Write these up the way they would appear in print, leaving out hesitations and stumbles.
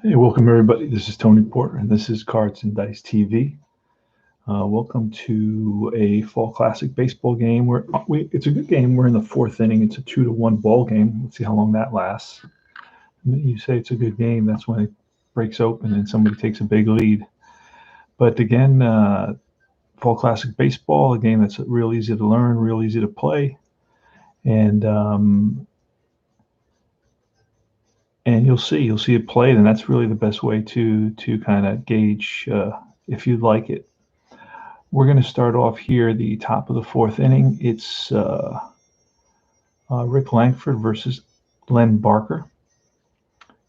Hey, welcome everybody. This is Tony Porter, and this is Cards and Dice TV. Welcome to a fall classic baseball game. It's a good game. We're in the fourth inning. It's a 2-1 ball game. Let's see how long that lasts. You say it's a good game, that's when it breaks open and somebody takes a big lead. But again, fall classic baseball, a game that's real easy to learn, real easy to play, and you'll see it played, and that's really the best way to kind of gauge if you like it. We're going to start off here, the top of the fourth inning. It's Rick Langford versus Len Barker.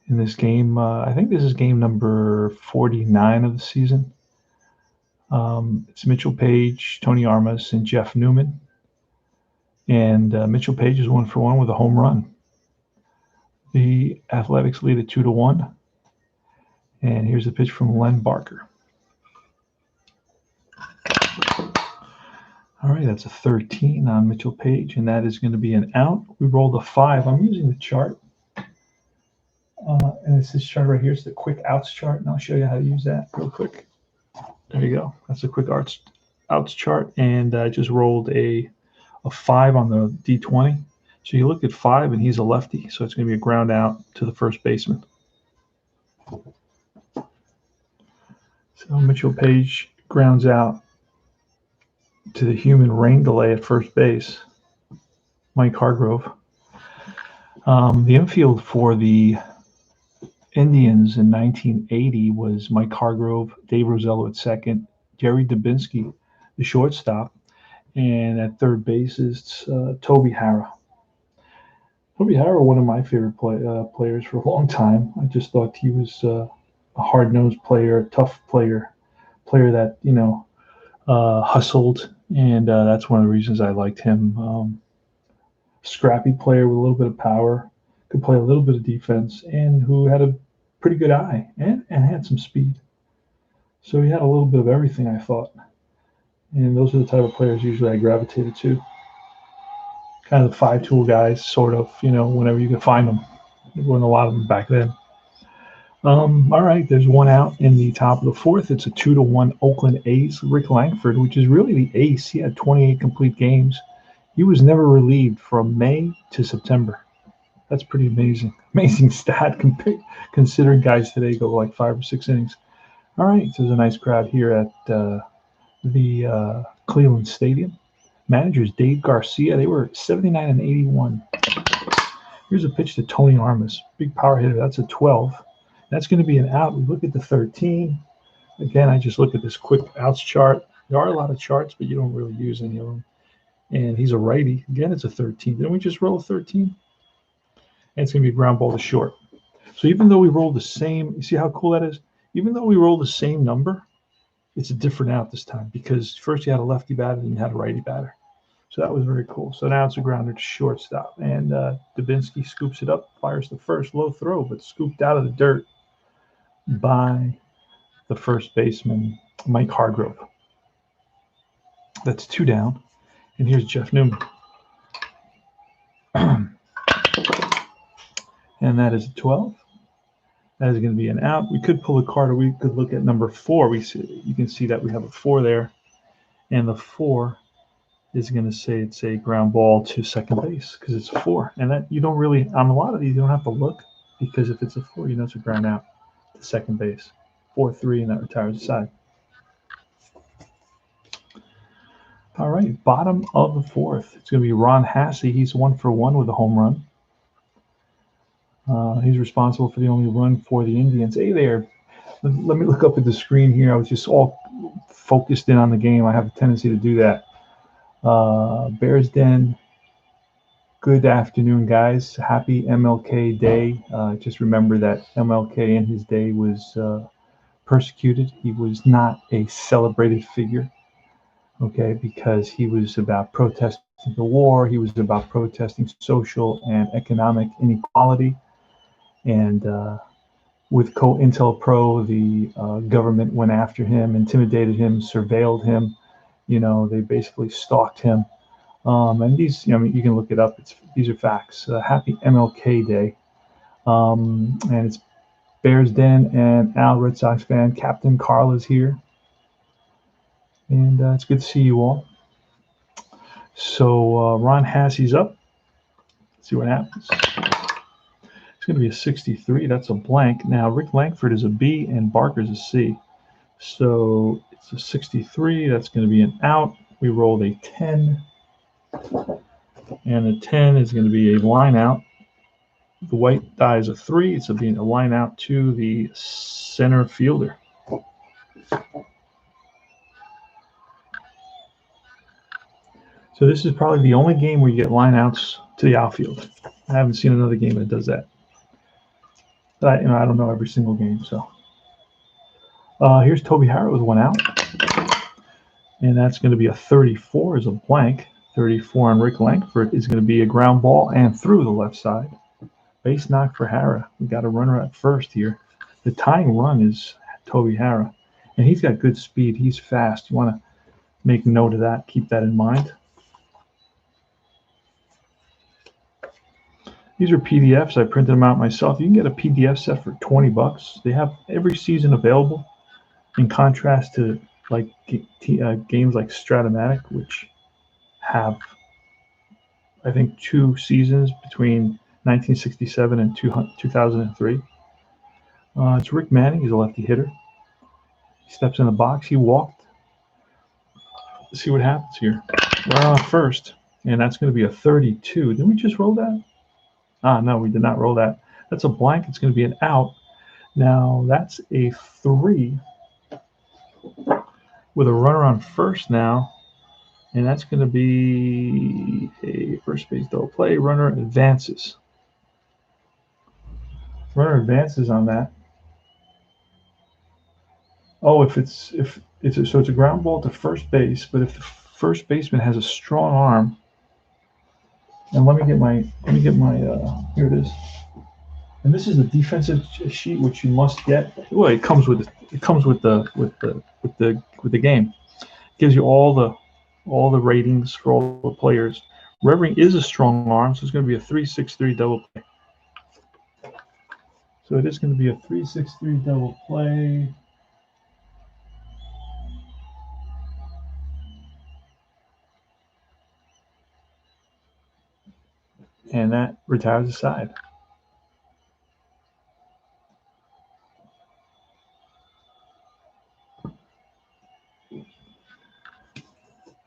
In this game, I think this is game number 49 of the season. It's Mitchell Page, Tony Armas, and Jeff Newman. And Mitchell Page is 1-for-1 with a home run. The Athletics lead at 2-1. And here's the pitch from Len Barker. All right, that's a 13 on Mitchell Page, and that is going to be an out. We rolled a 5. I'm using the chart. And it's this chart right here. It's the quick outs chart, and I'll show you how to use that real quick. There you go. That's a quick outs chart, and I just rolled a 5 on the D20. So you look at 5, and he's a lefty, so it's going to be a ground out to the first baseman. So Mitchell Page grounds out to the human rain delay at first base, Mike Hargrove. The infield for the Indians in 1980 was Mike Hargrove, Dave Rosello at second, Jerry Dubinsky, the shortstop, and at third base is Toby Harrah. Toby Harrah, one of my favorite players for a long time. I just thought he was a hard-nosed player, a tough player that, hustled, and that's one of the reasons I liked him. Scrappy player with a little bit of power, could play a little bit of defense, and who had a pretty good eye and had some speed. So he had a little bit of everything, I thought. And those are the type of players usually I gravitated to. Kind of the five-tool guys, sort of, whenever you can find them. There weren't a lot of them back then. All right, there's one out in the top of the fourth. It's a 2-1 Oakland A's. Rick Langford, which is really the ace. He had 28 complete games. He was never relieved from May to September. That's pretty amazing. Amazing stat considering guys today go like 5 or 6 innings. All right, so there's a nice crowd here at the Cleveland Stadium. Managers Dave Garcia, they were 79 and 81. Here's a pitch to Tony Armas, big power hitter. That's a 12. That's going to be an out. We look at the 13. Again, I just look at this quick outs chart. There are a lot of charts, but you don't really use any of them. And he's a righty. Again, it's a 13. Didn't we just roll a 13? And it's going to be a ground ball to short. So even though we rolled the same, you see how cool that is? Even though we rolled the same number, it's a different out this time because first you had a lefty batter and you had a righty batter. So that was very cool. So now it's a grounder to shortstop. And Dubinsky scoops it up, fires the first, low throw, but scooped out of the dirt by the first baseman, Mike Hargrove. That's 2 down. And here's Jeff Newman. And that is a 12. That is going to be an out. We could pull a card, or we could look at number 4. You can see that we have a 4 there. And the 4 is going to say it's a ground ball to second base because it's a 4. And that you don't really, on a lot of these, you don't have to look because if it's a 4, you know it's a ground out to second base. 4-3, and that retires the side. All right, bottom of the fourth. It's going to be Ron Hasse. He's 1 for 1 with a home run. He's responsible for the only run for the Indians. Hey there. Let me look up at the screen here. I was just all focused in on the game. I have a tendency to do that. Bears Den. Good afternoon, guys. Happy MLK Day. Just remember that MLK in his day was persecuted. He was not a celebrated figure, okay, because he was about protesting the war. He was about protesting social and economic inequality. And with COINTELPRO, the government went after him, intimidated him, surveilled him. They basically stalked him. And these, you can look it up. These are facts. Happy MLK Day. And it's Bears Den and Al, Red Sox fan. Captain Carl is here. And it's good to see you all. So Ron Hasse's up. Let's see what happens. It's going to be a 63. That's a blank. Now, Rick Langford is a B and Barker's a C. So it's a 63. That's going to be an out. We rolled a 10. And the 10 is going to be a line out. The white die is a 3. It's being a line out to the center fielder. So this is probably the only game where you get line outs to the outfield. I haven't seen another game that does that. But I don't know every single game. So here's Toby Harrell with 1 out. And that's going to be a 34 as a blank. 34 on Rick Langford is going to be a ground ball and through the left side. Base knock for Harrah. We got a runner at first here. The tying run is Toby Harrah. And he's got good speed. He's fast. You want to make note of that. Keep that in mind. These are PDFs. I printed them out myself. You can get a PDF set for $20. They have every season available. In contrast to like games like Stratomatic, which have, I think, 2 seasons between 1967 and 2003. It's Rick Manning. He's a lefty hitter. He steps in the box. He walked. Let's see what happens here. We're on first, and that's going to be a 32. Didn't we just roll that? No, we did not roll that. That's a blank. It's going to be an out. Now, that's a 3 with a runner on first now, and that's going to be a first base double play. Runner advances. Runner advances on that. Oh, so it's a ground ball to first base, but if the first baseman has a strong arm, and let me get my here it is. And this is the defensive sheet, which you must get. Well, it comes with the game. It gives you all the ratings for all the players. Revering is a strong arm, so it's going to be a 3-6-3 double play. So it is going to be a 3-6-3 double play. And that retires the side.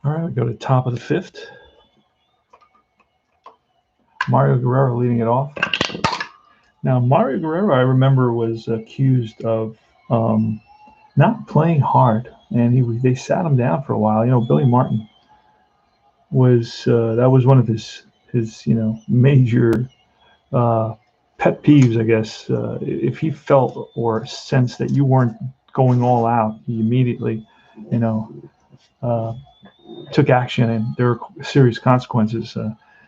All right, we go to the top of the fifth. Mario Guerrero leading it off. Now, Mario Guerrero, I remember, was accused of not playing hard, and they sat him down for a while. You know, Billy Martin was that was one of his major pet peeves, I guess. If he felt or sensed that you weren't going all out, he immediately, took action, and there were serious consequences.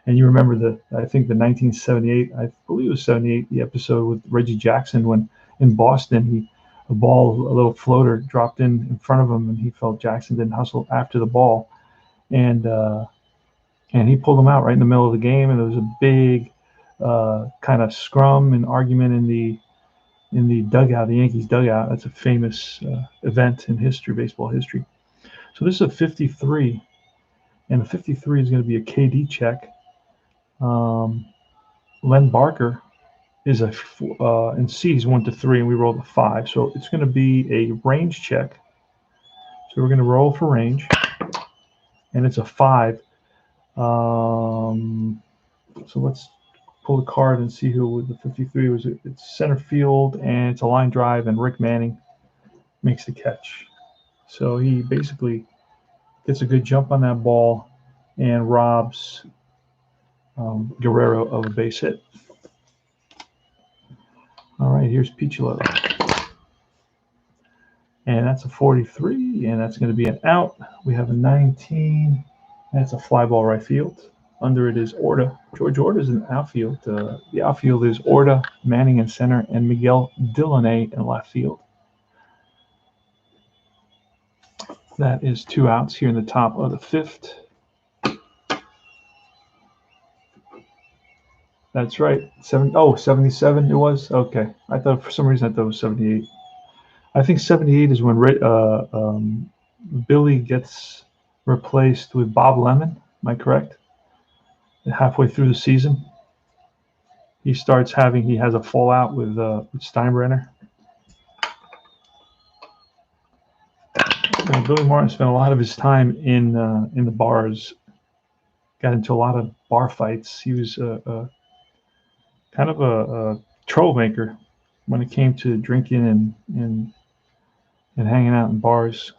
And you remember I think the 1978, I believe it was 78, the episode with Reggie Jackson when in Boston, a little floater dropped in front of him, and he felt Jackson didn't hustle after the ball, and he pulled him out right in the middle of the game, and there was a big kind of scrum and argument in the dugout, the Yankees dugout. That's a famous event in history, baseball history. So this is a 53, and the 53 is going to be a KD check. Len Barker is in C, he's 1 to 3, and we rolled a 5. So it's going to be a range check. So we're going to roll for range, and it's a 5. So let's pull the card and see who with the 53 was. It's center field, and it's a line drive, and Rick Manning makes the catch. So he basically gets a good jump on that ball and robs Guerrero of a base hit. All right, here's Piccolo. And that's a 43, and that's going to be an out. We have a 19. That's a fly ball right field. Under it is Orta. George Orta is in the outfield. The outfield is Orta, Manning in center, and Miguel Dillonay in left field. That is 2 outs here in the top of the fifth. That's right. 77 it was? Okay. I thought for some reason it was 78. I think 78 is when Billy gets replaced with Bob Lemon. Am I correct? Halfway through the season, he has a fallout with Steinbrenner. Billy Martin spent a lot of his time in the bars. Got into a lot of bar fights. He was kind of a troublemaker when it came to drinking and hanging out in bars.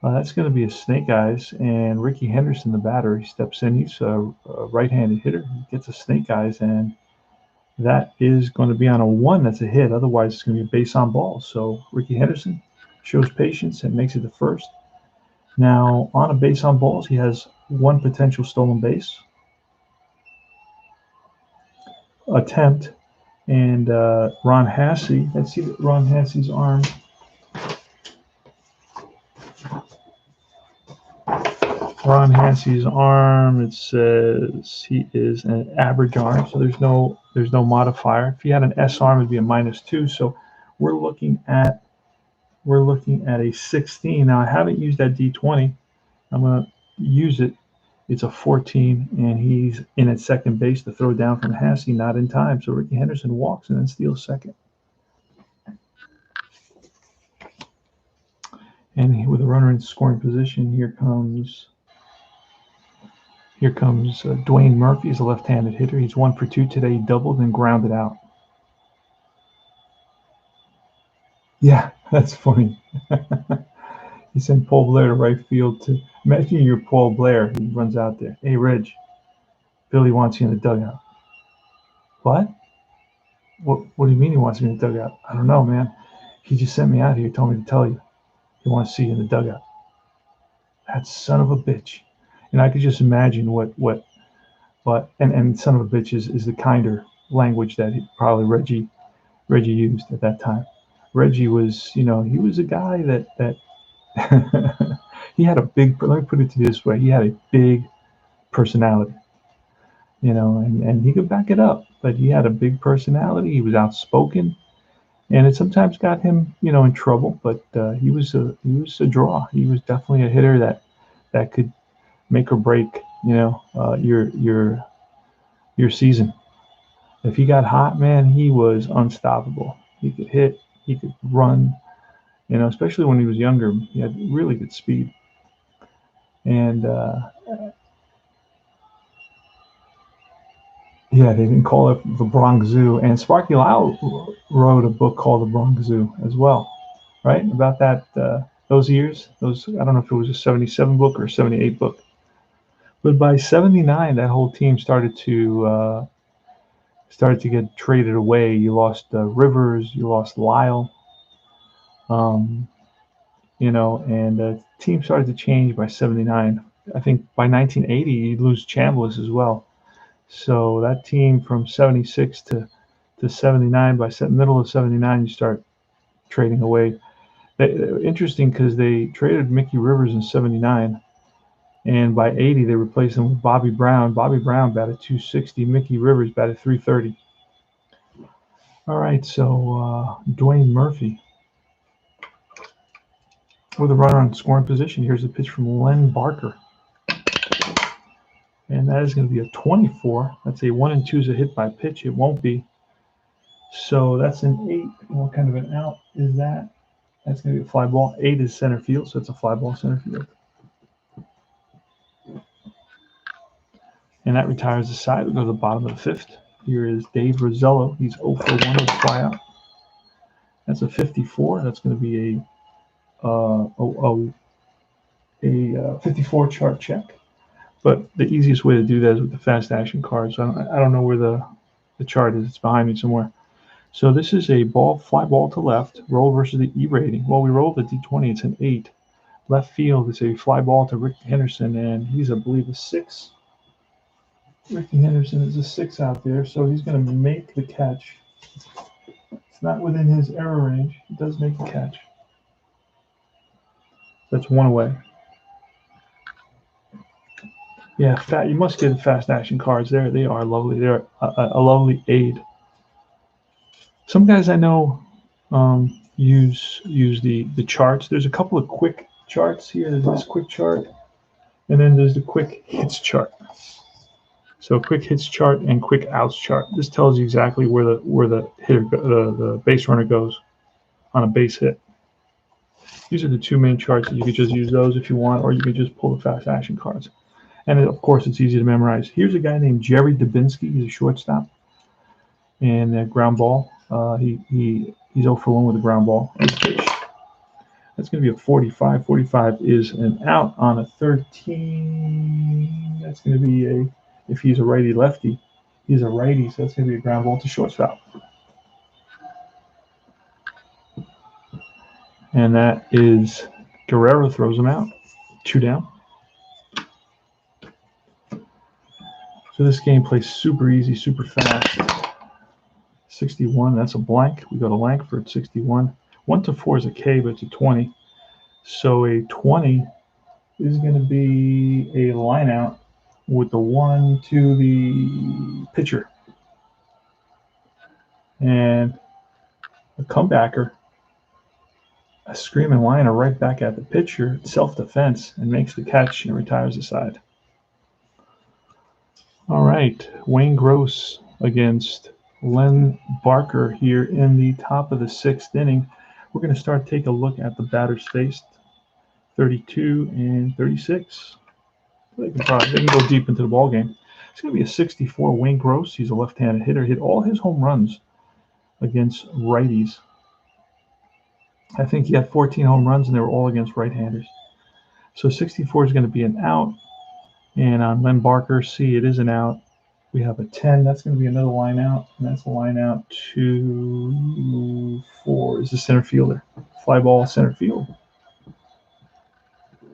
That's going to be a snake eyes, and Ricky Henderson, the batter, he steps in. He's a right-handed hitter. He gets a snake eyes, and that is going to be on a 1. That's a hit. Otherwise, it's going to be a base on ball. So Ricky Henderson shows patience and makes it to first. Now, on a base on balls, he has 1 potential stolen base attempt, and Ron Hassey. Let's see Ron Hassey's arm. Ron Hassey's arm, it says he is an average arm, so there's no modifier. If he had an S arm, it'd be a -2. So we're looking at a 16. Now I haven't used that D20. I'm gonna use it. It's a 14, and he's in at second base to throw down from Hassey, not in time. So Ricky Henderson walks and then steals second. And with a runner in scoring position, here comes Dwayne Murphy. He's a left-handed hitter. He's 1 for 2 today. He doubled and grounded out. Yeah, that's funny. He sent Paul Blair to right field. Imagine you're Paul Blair. He runs out there. Hey, Reg, Billy wants you in the dugout. What? What do you mean he wants me in the dugout? I don't know, man. He just sent me out here, told me to tell you. He wants to see you in the dugout. That son of a bitch. And I could just imagine and son of a bitch is the kinder language that probably Reggie Reggie used at that time. Reggie was, he was a guy that he had a big. Let me put it this way: he had a big personality, and he could back it up. But he had a big personality. He was outspoken, and it sometimes got him, in trouble. But he was a draw. He was definitely a hitter that could make or break, your season. If he got hot, man, he was unstoppable. He could hit, he could run, especially when he was younger. He had really good speed. And yeah, they didn't call it the Bronx Zoo. And Sparky Lyle wrote a book called The Bronx Zoo as well, right? About those years. I don't know if it was a 77 book or a 78 book. But by 79, that whole team started to get traded away. You lost Rivers, you lost Lyle, um, and the team started to change by 79. I think by 1980, you lose Chambliss as well. So that team from 76 to 79, by middle of 79, you start trading away. Interesting because they traded Mickey Rivers in 79. And by 80, they replaced him with Bobby Brown. Bobby Brown batted 260. Mickey Rivers batted 330. All right, so Dwayne Murphy with a runner on scoring position. Here's a pitch from Len Barker. And that is going to be a 24. That's a 1 and 2 is a hit by pitch. It won't be. So that's an 8. What kind of an out is that? That's going to be a fly ball. 8 is center field, so it's a fly ball center field. And that retires the side. We go to the bottom of the 5th. Here is Dave Rosello. He's 0 for 1 with a flyout. That's a 54. That's going to be a 54 chart check. But the easiest way to do that is with the fast action cards. I don't know where the chart is. It's behind me somewhere. So this is a fly ball to left, roll versus the E rating. Well, we rolled the D20. It's an 8. Left field is a fly ball to Ricky Henderson, and he's, I believe, a 6. Ricky Henderson is a 6 out there, so he's going to make the catch. It's not within his error range. He does make the catch. That's 1 away. Yeah, you must get the fast action cards. They are lovely. They're a lovely aid. Some guys I know use the charts. There's a couple of quick charts here. There's this quick chart, and then there's the quick hits chart. So quick hits chart and quick outs chart. This tells you exactly where the hitter, the base runner goes on a base hit. These are the 2 main charts. You could just use those if you want, or you could just pull the fast action cards. And of course, it's easy to memorize. Here's a guy named Jerry Dubinsky. He's a shortstop. And a ground ball. He's 0 for 1 with a ground ball. That's going to be a 45. 45 is an out on a 13. That's going to be if he's a righty-lefty, he's a righty, so that's going to be a ground ball to shortstop. And that is Guerrero throws him out. 2 down. So this game plays super easy, super fast. 61, that's a blank. We go to Langford, 61. 1 to 4 is a K, but it's a 20. So a 20 is going to be a line out with the 1 to the pitcher. And a comebacker, a screaming liner right back at the pitcher, self-defense, and makes the catch and retires the side. All right, Wayne Gross against Len Barker here in the top of the 6th inning. We're going to start take a look at the batters faced, 32 and 36. They can go deep into the ball game. It's going to be a 64. Wayne Gross, he's a left-handed hitter, hit all his home runs against righties. I think he had 14 home runs, and they were all against right-handers. So 64 is going to be an out. And on Len Barker, see, it is an out. We have a 10. That's going to be another line out. And that's a line out to 4 is the center fielder. Fly ball center field.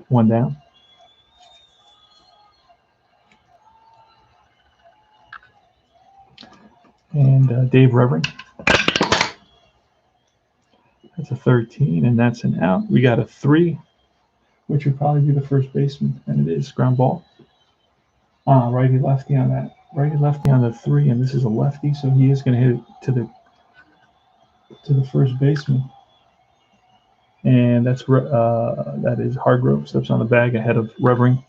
1 down. And Dave Reverend That's a 13, and that's an out. We got a 3, which would probably be the first baseman, and it is ground ball. Righty lefty on that. Righty lefty on the 3, and this is a lefty, so he is going to hit it to the first baseman. And that is Hargrove, steps on the bag ahead of Revering.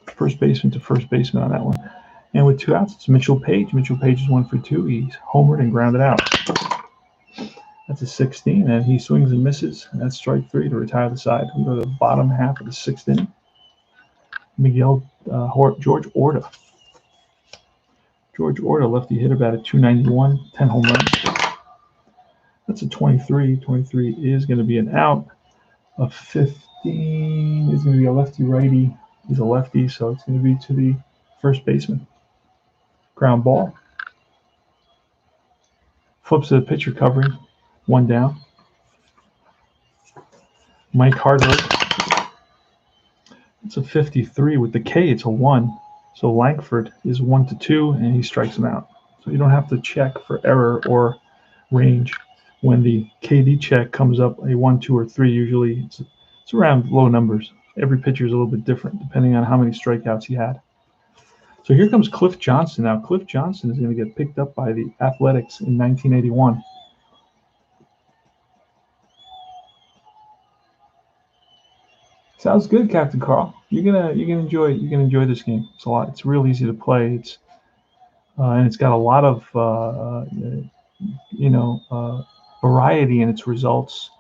First baseman to first baseman on that one. And with 2 outs, it's Mitchell Page. Mitchell Page is 1 for 2. He's homered and grounded out. That's a 16, and he swings and misses. And that's strike 3 to retire the side. We go to the bottom half of the 6th inning. George Orta. George Orta, lefty hitter, batted .291, 10 home runs. That's a 23. 23 is going to be an out. A 15 is going to be a lefty-righty. He's a lefty, so it's going to be to the first baseman. Ground ball. Flips to the pitcher covering. 1 down. Mike Hargrove. It's a 53. With the K, it's a 1. So Langford is 1-2, and he strikes him out. So you don't have to check for error or range. When the KD check comes up a 1, 2, or 3, usually it's around low numbers. Every pitcher is a little bit different depending on how many strikeouts he had. So here comes Cliff Johnson. Now, Cliff Johnson is going to get picked up by the Athletics in 1981. Sounds good, Captain Carl. You're gonna enjoy this game. It's real easy to play. And it's got a lot of variety in its results.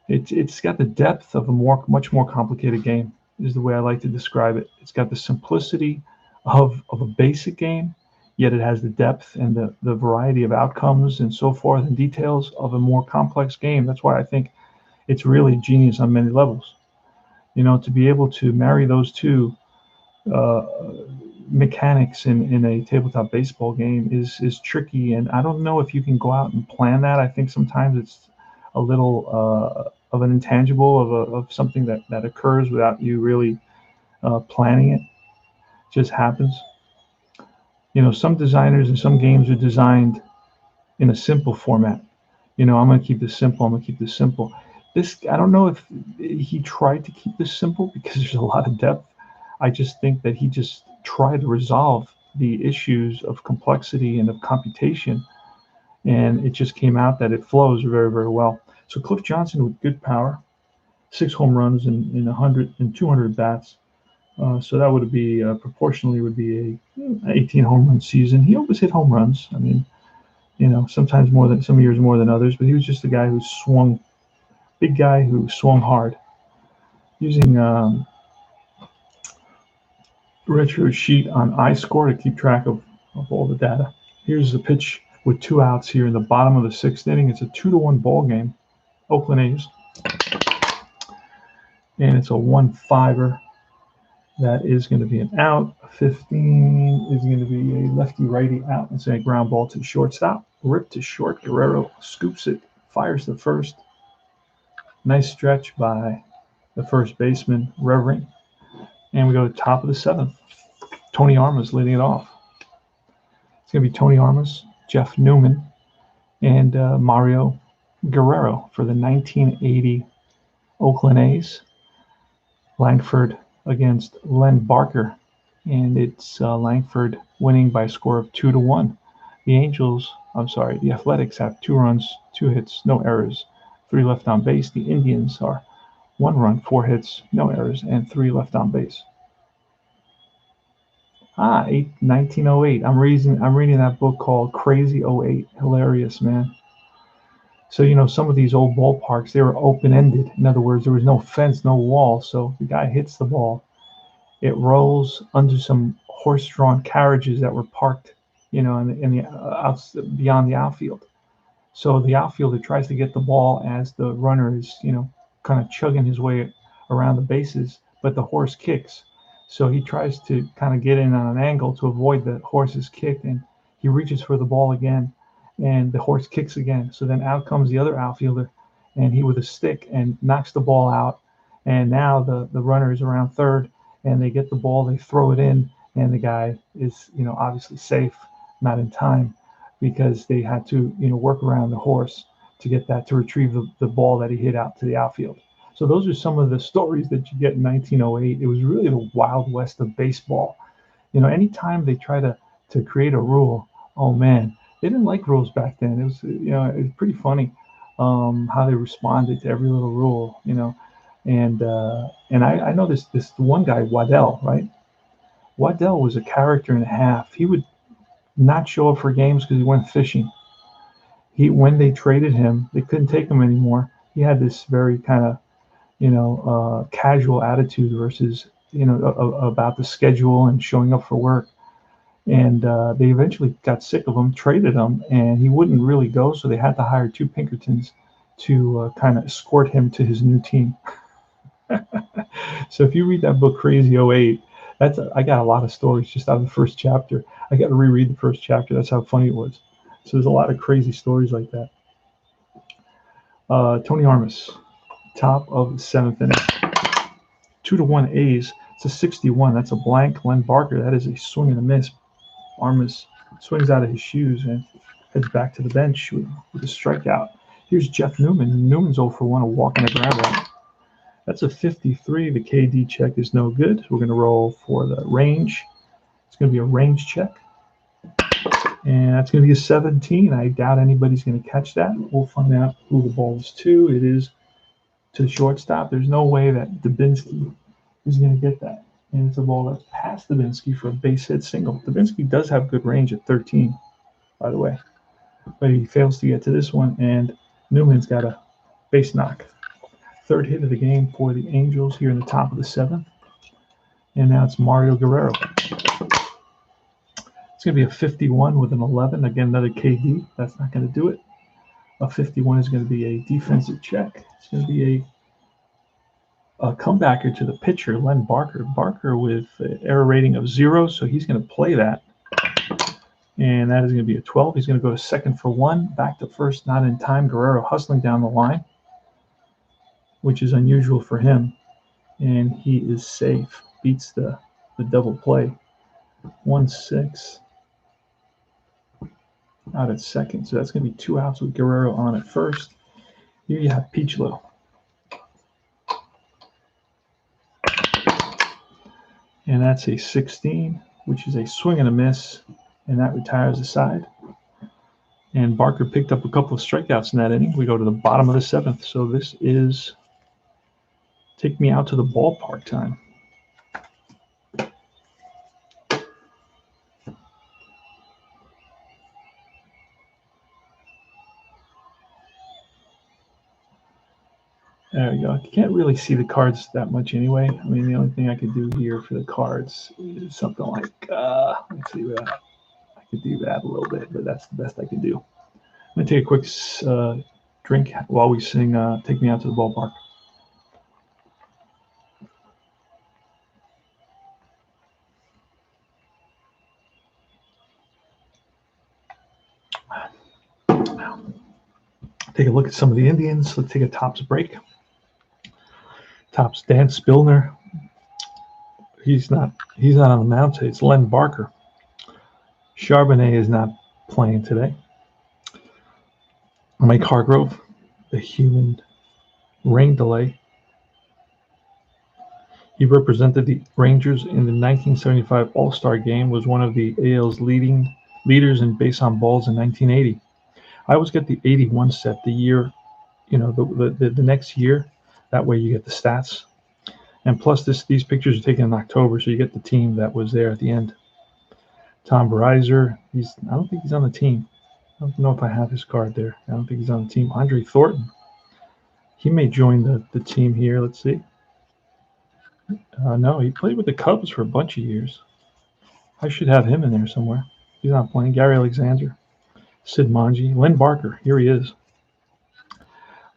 It's got the depth of a much more complicated game, is the way I like to describe it. It's got the simplicity of a basic game, yet it has the depth and the variety of outcomes and so forth and details of a more complex game. That's why I think it's really genius on many levels. To be able to marry those two mechanics in a tabletop baseball game is tricky, and I don't know if you can go out and plan that. I think sometimes it's a little of an intangible of something that occurs without you really planning it. It just happens. Some designers and some games are designed in a simple format. I'm going to keep this simple. I don't know if he tried to keep this simple because there's a lot of depth. I just think that he just tried to resolve the issues of complexity and of computation, and it just came out that it flows very, very well. So Cliff Johnson with good power, 6 home runs in 100 and 200 bats. So that would be proportionally would be a 18 home run season. He always hit home runs. I mean, sometimes some years more than others, but he was just a guy who swung. Big guy who swung hard. Using retro sheet on iScore to keep track of all the data. Here's the pitch with 2 outs here in the bottom of the 6th inning. It's a 2-1 ball game. Oakland A's. And it's a 1-5er. That is going to be an out. A 15 is going to be a lefty-righty out. It's a ground ball to shortstop. Rip to short. Guerrero scoops it. Fires the first. Nice stretch by the first baseman, Revering. And we go to top of the 7th. Tony Armas leading it off. It's going to be Tony Armas, Jeff Newman, and Mario Guerrero for the 1980 Oakland A's. Langford against Len Barker. And it's Langford winning by a score of 2-1. The Athletics have 2 runs, 2 hits, no errors. 3 left on base. The Indians are 1 run, 4 hits, no errors, and 3 left on base. 1908. I'm reading that book called Crazy '08. Hilarious, man. So some of these old ballparks, they were open-ended. In other words, there was no fence, no wall. So the guy hits the ball, it rolls under some horse-drawn carriages that were parked, in the beyond the outfield. So the outfielder tries to get the ball as the runner is, kind of chugging his way around the bases, but the horse kicks. So he tries to kind of get in on an angle to avoid the horse's kick, and he reaches for the ball again, and the horse kicks again. So then out comes the other outfielder, and he with a stick and knocks the ball out. And now the runner is around third, and they get the ball, they throw it in, and the guy is, obviously safe, not in time, because they had to, work around the horse. to get that, to retrieve the ball that he hit out to the outfield. So those are some of the stories that you get in 1908. It was really the Wild West of baseball. Anytime they try to create a rule, oh man, they didn't like rules back then. It was it was pretty funny how they responded to every little rule. And I know this one guy, Waddell, right? Waddell was a character and a half. He would not show up for games because he went fishing. When they traded him, they couldn't take him anymore. He had this very kind of casual attitude versus about the schedule and showing up for work. And they eventually got sick of him, traded him, and he wouldn't really go. So they had to hire two Pinkertons to kind of escort him to his new team. So if you read that book, Crazy '08, I got a lot of stories just out of the first chapter. I got to reread the first chapter. That's how funny it was. So there's a lot of crazy stories like that. Tony Armas, top of the seventh inning. 2-1 A's. It's a 61. That's a blank. Len Barker. That is a swing and a miss. Armas swings out of his shoes and heads back to the bench with a strikeout. Here's Jeff Newman. Newman's 0 for 1, a walk and a grab out. That's a 53. The KD check is no good. We're going to roll for the range. It's going to be a range check. And that's going to be a 17. I doubt anybody's going to catch that. We'll find out who the ball is to. It is to the shortstop. There's no way that Dubinsky is going to get that. And it's a ball that's past Dubinsky for a base hit single. Dubinsky does have good range at 13, by the way. But he fails to get to this one, and Newman's got a base knock. Third hit of the game for the Angels here in the top of the seventh. And now it's Mario Guerrero. It's going to be a 51 with an 11. Again, another KD. That's not going to do it. A 51 is going to be a defensive check. It's going to be a comebacker to the pitcher, Len Barker. Barker with an error rating of 0, so he's going to play that. And that is going to be a 12. He's going to go to second for 1. Back to first, not in time. Guerrero hustling down the line, which is unusual for him. And he is safe. Beats the double play. 1-6. Out at second. So that's going to be 2 outs with Guerrero on at first. Here you have Peachlow. And that's a 16, which is a swing and a miss. And that retires the side. And Barker picked up a couple of strikeouts in that inning. We go to the bottom of the seventh. So this is take me out to the ballpark time. There we go. You can't really see the cards that much anyway. I mean, the only thing I could do here for the cards is something like, let's see, I could do that a little bit, but that's the best I can do. I'm going to take a quick drink while we sing Take Me Out to the Ballpark. Take a look at some of the Indians. Let's take a Tops break. Tops Dan Spillner. He's not on the mound today. It's Len Barker. Charbonnet is not playing today. Mike Hargrove, the human rain delay. He represented the Rangers in the 1975 All-Star Game, was one of the AL's leaders in base on balls in 1980. I always get the 81 set, the year, the next year. That way you get the stats. And plus these pictures are taken in October, so you get the team that was there at the end. Tom Breiser, I don't think he's on the team. I don't know if I have his card there. I don't think he's on the team. Andre Thornton, he may join the team here. Let's see. No, he played with the Cubs for a bunch of years. I should have him in there somewhere. He's not playing. Gary Alexander, Sid Manji, Len Barker. Here he is.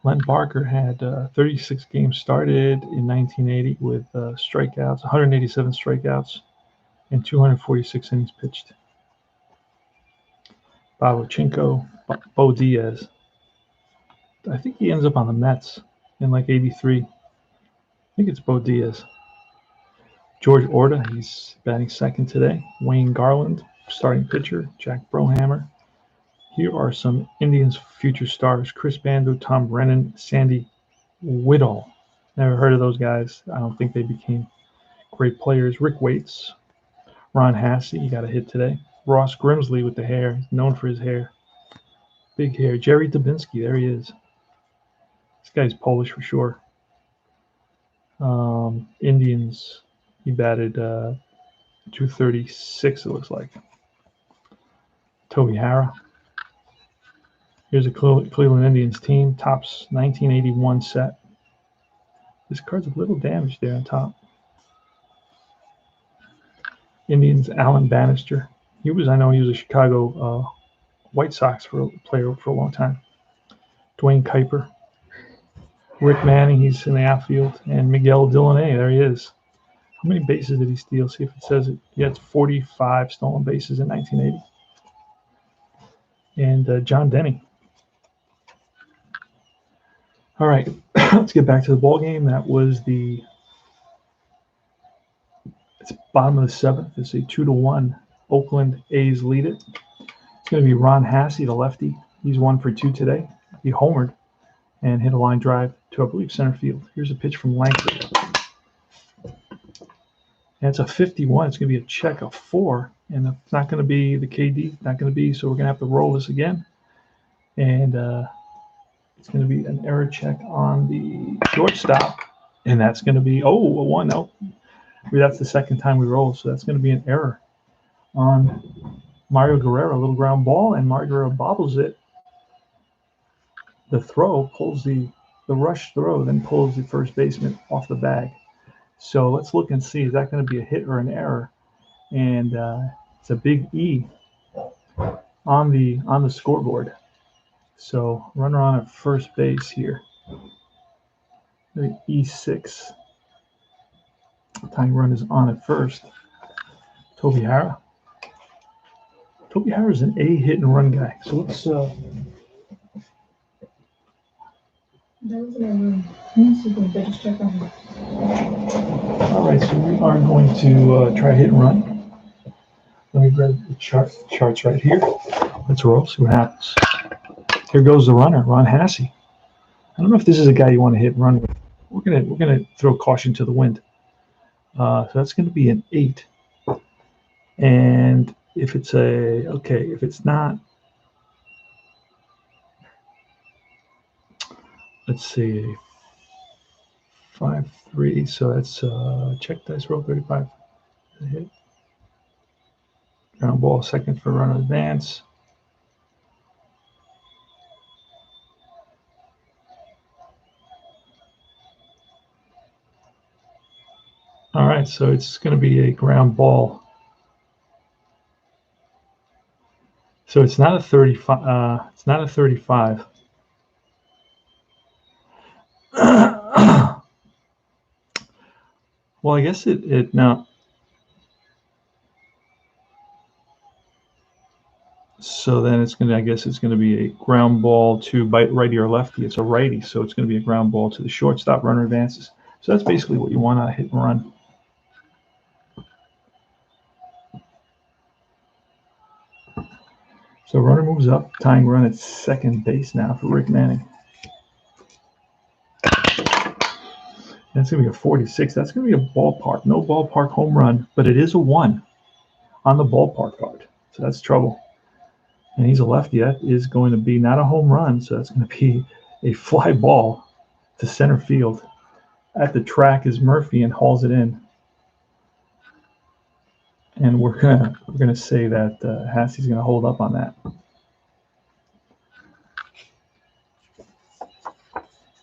Len Barker had 36 games started in 1980 with strikeouts, 187 strikeouts, and 246 innings pitched. Babochenko, Bo Diaz. I think he ends up on the Mets in like 83. I think it's Bo Diaz. George Orta, he's batting second today. Wayne Garland, starting pitcher. Jack Brohammer. Here are some Indians future stars: Chris Bando, Tom Brennan, Sandy Whittle. Never heard of those guys. I don't think they became great players. Rick Waits, Ron Hassey, he got a hit today. Ross Grimsley with the hair, he's known for his hair. Big hair. Jerry Dubinsky, there he is. This guy's Polish for sure. Indians, he batted 236, it looks like. Toby Harrah. Here's a Cleveland Indians team, Topps 1981 set. This card's a little damaged there on top. Indians, Alan Bannister. I know he was a Chicago White Sox player for a long time. Dwayne Kuiper. Rick Manning, he's in the outfield. And Miguel Dillonay, there he is. How many bases did he steal? See if it says it. He had 45 stolen bases in 1980. And John Denny. All right, let's get back to the ball game. That was it's bottom of the seventh. It's a 2-1. Oakland A's lead it. It's going to be Ron Hassey, the lefty. He's 1 for 2 today. He homered and hit a line drive to, I believe, center field. Here's a pitch from Langford. And it's a 51. It's going to be a check of 4. And it's not going to be the KD. Not going to be. So we're going to have to roll this again. And it's going to be an error check on the shortstop. And that's going to be, a 1. No. That's the second time we roll. So that's going to be an error on Mario Guerrero. A little ground ball. And Mario Guerrero bobbles it. The throw pulls the rush throw, then pulls the first baseman off the bag. So let's look and see, is that going to be a hit or an error? And it's a big E on the scoreboard. So runner on at first base here. The E6. Tying run is on at first. Toby Harrah. Toby Harrah is an A hit and run guy. So let's all right, so we are going to try hit and run. Let me grab the charts right here. Let's roll, see what happens. Here goes the runner, Ron Hassey. I don't know if this is a guy you want to hit and run with. We're gonna throw caution to the wind. So that's going to be an 8. And if it's if it's not, let's see, 5-3. So that's check dice roll 35. Hit. Ground ball, second for runner advance. All right, so it's going to be a ground ball. So it's not a 35. It's not a 35. Well, I guess it now. So then it's going to, I guess it's going to be a ground ball to righty or lefty. It's a righty, so it's going to be a ground ball to the shortstop. Runner advances. So that's basically what you want to hit and run. So runner moves up, tying run at second base now for Rick Manning. That's going to be a 46. That's going to be a ballpark. No ballpark home run, but it is a 1 on the ballpark card. So that's trouble. And he's a lefty. That is going to be not a home run, so that's going to be a fly ball to center field. At the track is Murphy and hauls it in. And we're gonna say that Hassey's going to hold up on that.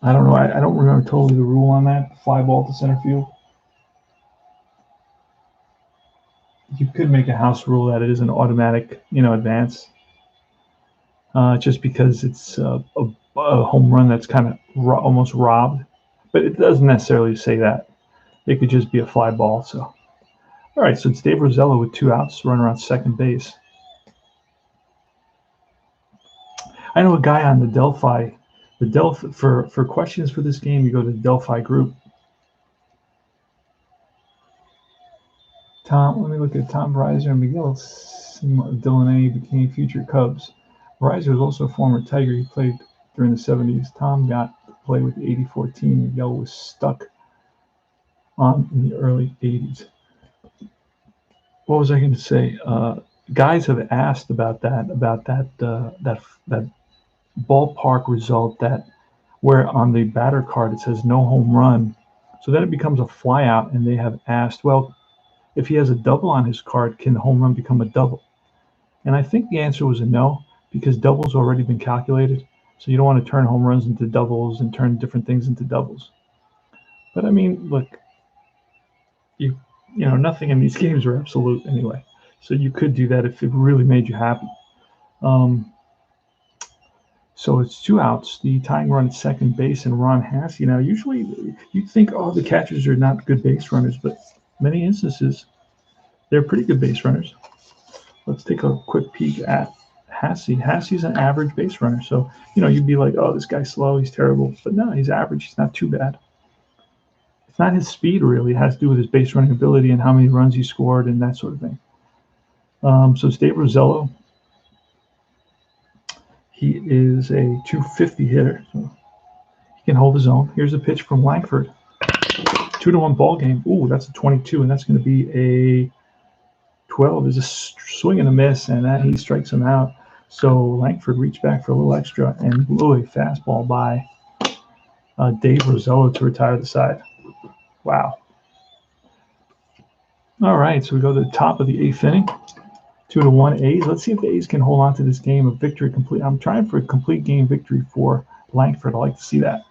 I don't know. I don't remember totally the rule on that. Fly ball to center field. You could make a house rule that it is an automatic, advance. Just because it's a home run that's kind of almost robbed. But it doesn't necessarily say that. It could just be a fly ball. So, all right. So it's Dave Rosello with 2 outs, runner on second base. I know a guy on the Delphi. For questions for this game, you go to the Delphi group. Let me look at Tom Breiser and Miguel Dillonay became future Cubs. Reiser was also a former Tiger. He played during the 70s. Tom got to play with the 84 team. Miguel was stuck on in the early 80s. What was I going to say? Guys have asked about that ballpark result that where on the batter card it says no home run. So then it becomes a flyout, and they have asked, well, if he has a double on his card, can the home run become a double? And I think the answer was a no, because doubles already been calculated. So you don't want to turn home runs into doubles and turn different things into doubles. But I mean, look, you you know, nothing in these games are absolute anyway. So you could do that if it really made you happy. Um, so it's 2 outs. The tying run at second base and Ron Hassey. Now, usually you'd think, oh, the catchers are not good base runners, but many instances they're pretty good base runners. Let's take a quick peek at Hassey. Hassey's an average base runner. So, you know, you'd be like, oh, this guy's slow, he's terrible. But no, he's average. He's not too bad. It's not his speed, really. It has to do with his base running ability and how many runs he scored and that sort of thing. So it's Dave Rosello. He is a 250 hitter. So he can hold his own. Here's a pitch from Langford. 2-1 ball game. Ooh, that's a 22, and that's going to be a 12. Is a swing and a miss, and that he strikes him out. So Langford reached back for a little extra and blew a fastball by Dave Rosello to retire the side. Wow. All right, so we go to the top of the 8th inning. 2-1 A's. Let's see if the A's can hold on to this game. A victory complete. I'm trying for a complete game victory for Langford. I'd like to see that.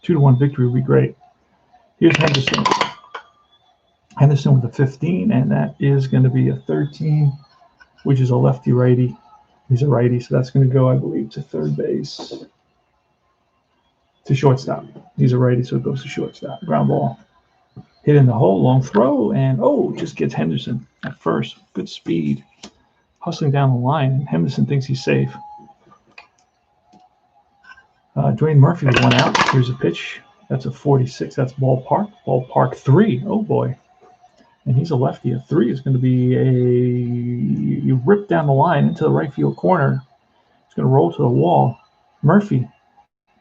2-1 victory would be great. Here's Henderson. Henderson with a 15, and that is going to be a 13, which is a lefty-righty. He's a righty, so that's going to go, I believe, to third base. To shortstop. He's a righty, so it goes to shortstop. Ground ball. Hit in the hole, long throw, and just gets Henderson at first. Good speed. Hustling down the line, and Henderson thinks he's safe. Dwayne Murphy with 1 out. Here's a pitch. That's a 46. That's ballpark. Ballpark 3. Oh, boy. And he's a lefty. A 3 is going to be you rip down the line into the right field corner. It's going to roll to the wall. Murphy,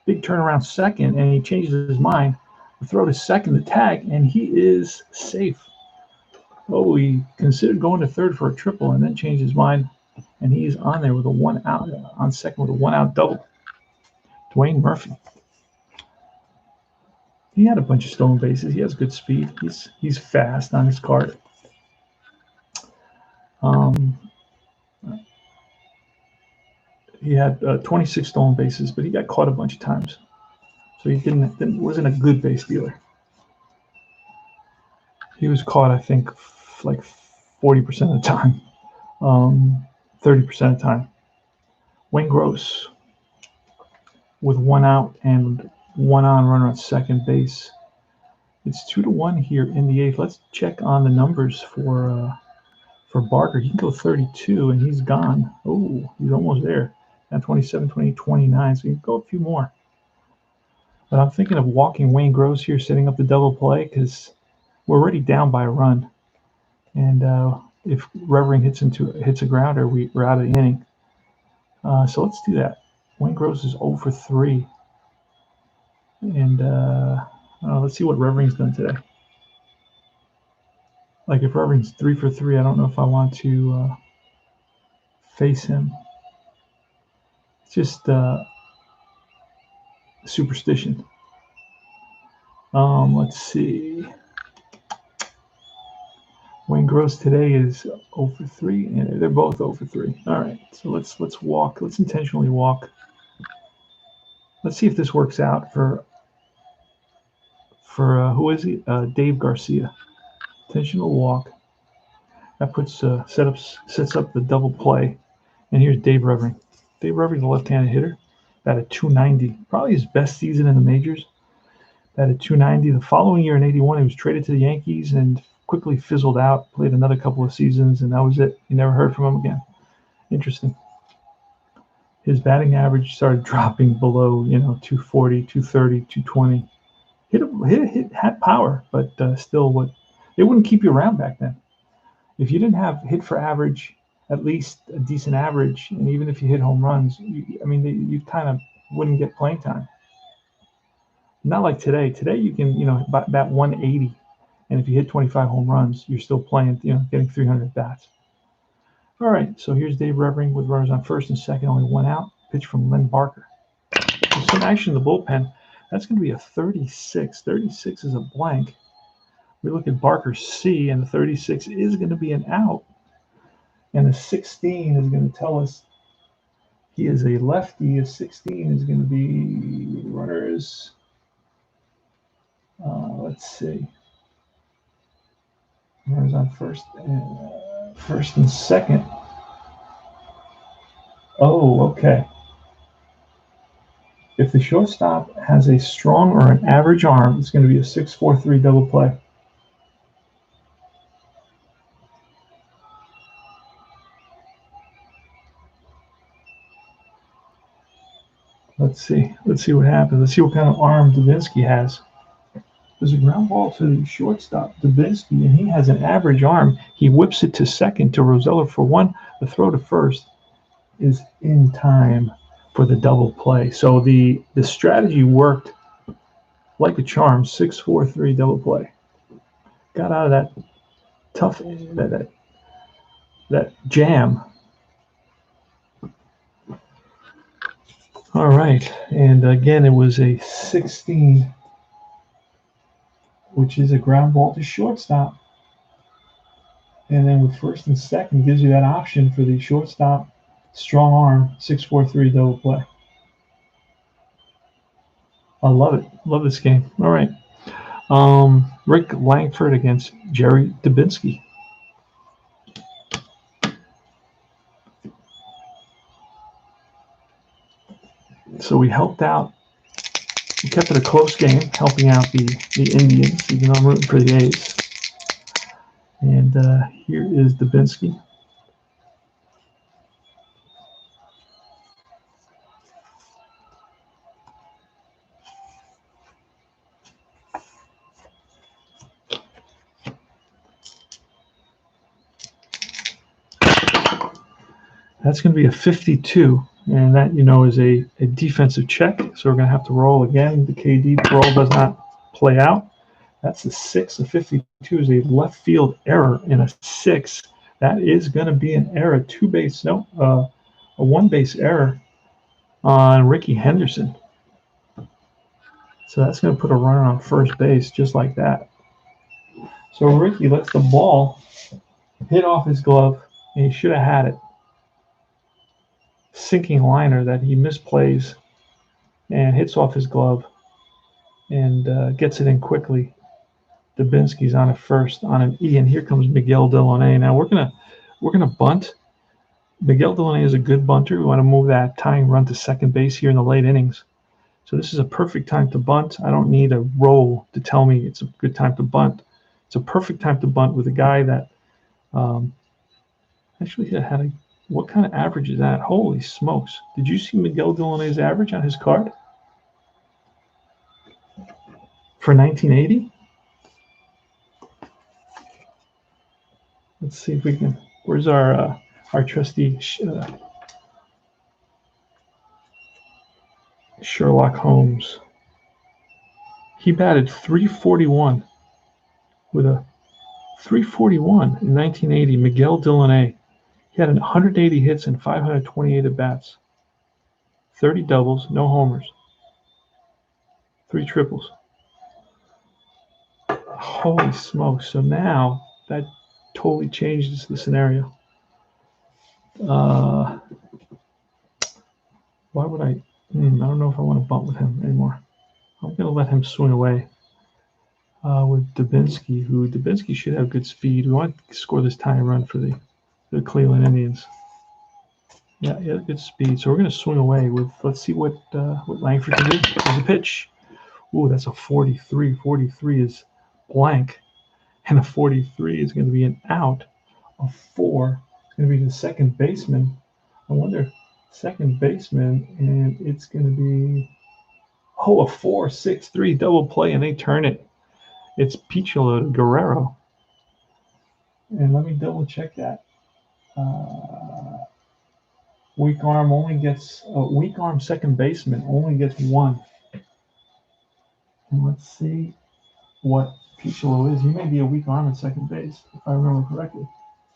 big turnaround second, and he changes his mind. The throw to second, the tag, and he is safe. Oh, he considered going to third for a triple and then changed his mind, and he's on there with a 1 out, on second with a 1 out double. Dwayne Murphy. He had a bunch of stolen bases. He has good speed. He's fast on his card. He had 26 stolen bases, but he got caught a bunch of times, so he wasn't a good base dealer. He was caught, I think, like 40% of the time, 30% of the time. Wayne Gross with 1 out and 1 on runner at second base. It's 2-1 here in the 8th. Let's check on the numbers for Barker. He can go 32, and he's gone. Oh, he's almost there. Now 27, 28, 29, so he can go a few more. But I'm thinking of walking Wayne Gross here, setting up the double play, because we're already down by a run. And if Revering hits a grounder, we're out of the inning. So let's do that. Wayne Gross is 0 for 3. And let's see what Revering's done today. Like if Revering's 3 for 3, I don't know if I want to face him. It's just superstition. Let's see. Wayne Gross today is 0 for 3, and they're both 0 for 3. All right, so let's walk. Let's intentionally walk. Let's see if this works out for who is he? Dave Garcia. Intentional walk. That sets up the double play. And here's Dave Revering. Dave Revering's a left-handed hitter. Batted 290. Probably his best season in the majors. Batted 290. The following year in '81, he was traded to the Yankees and quickly fizzled out. Played another couple of seasons, and that was it. You never heard from him again. Interesting. His batting average started dropping below, 240, 230, 220. Had power, but still, they wouldn't keep you around back then. If you didn't have hit for average at least a decent average. And even if you hit home runs, you kind of wouldn't get playing time. Not like today. Today you can, bat 180, and if you hit 25 home runs, you're still playing, getting 300 bats. All right, so here's Dave Revering with runners on first and second, only one out. Pitch from Len Barker. There's some action in the bullpen. That's going to be a 36. 36 is a blank. We look at Barker's C, and the 36 is going to be an out. And the 16 is going to tell us he is a lefty. A 16 is going to be runners. Let's see. Runners on first and second. Oh, okay. If the shortstop has a strong or an average arm, it's going to be a 6-4-3 double play. Let's see. Let's see what happens. Let's see what kind of arm Dubinsky has. There's a ground ball to the shortstop, Dubinsky, and he has an average arm. He whips it to second to Rosella for one. The throw to first is in time for the double play. So the strategy worked like a charm. 6-4-3 double play. Got out of that tough that jam. All right, and again it was a 16, which is a ground ball to shortstop. And then with first and second gives you that option for the shortstop strong arm 6-4-3 double play. I love it. Love this game. All right. Rick Langford against Jerry Dubinsky. So we helped out. We kept it a close game, helping out the Indians, even though I'm rooting for the A's. And here is Dubinsky. That's going to be a 52, and that, is a defensive check. So we're going to have to roll again. The KD roll does not play out. That's a 6. A 52 is a left field error in a 6. That is going to be an error. A one-base error on Ricky Henderson. So that's going to put a runner on first base just like that. So Ricky lets the ball hit off his glove, and he should have had it. Sinking liner that he misplays and hits off his glove and gets it in quickly. Dubinsky's on at first on an E, and here comes Miguel Delaunay. Now we're gonna bunt. Miguel Delaunay is a good bunter. We want to move that tying run to second base here in the late innings. So this is a perfect time to bunt. I don't need a roll to tell me it's a good time to bunt. It's a perfect time to bunt with a guy that actually had a. What kind of average is that? Holy smokes. Did you see Miguel Delaunay's average on his card? For 1980? Let's see if we can. Where's our trusty Sherlock Holmes? He batted .341 with a .341 in 1980. Miguel Delaunay. He had 180 hits and 528 at-bats, 30 doubles, no homers, 3 triples. Holy smokes. So now that totally changes the scenario. Why would I don't know if I want to bunt with him anymore. I'm going to let him swing away with Dubinsky, who Dubinsky should have good speed. We want to score this tying run for the Cleveland Indians. Yeah, good speed. So we're going to swing away with. Let's see what Langford can do. There's a pitch. Ooh, that's a 43. 43 is blank, and a 43 is going to be an out. A 4 is going to be the second baseman. I wonder, second baseman, and it's going to be a 4-6-3 double play, and they turn it. It's Picholo Guerrero, and let me double check that. Weak arm only gets a weak arm second baseman only gets one. And let's see what Piccolo is. He may be a weak arm at second base, if I remember correctly.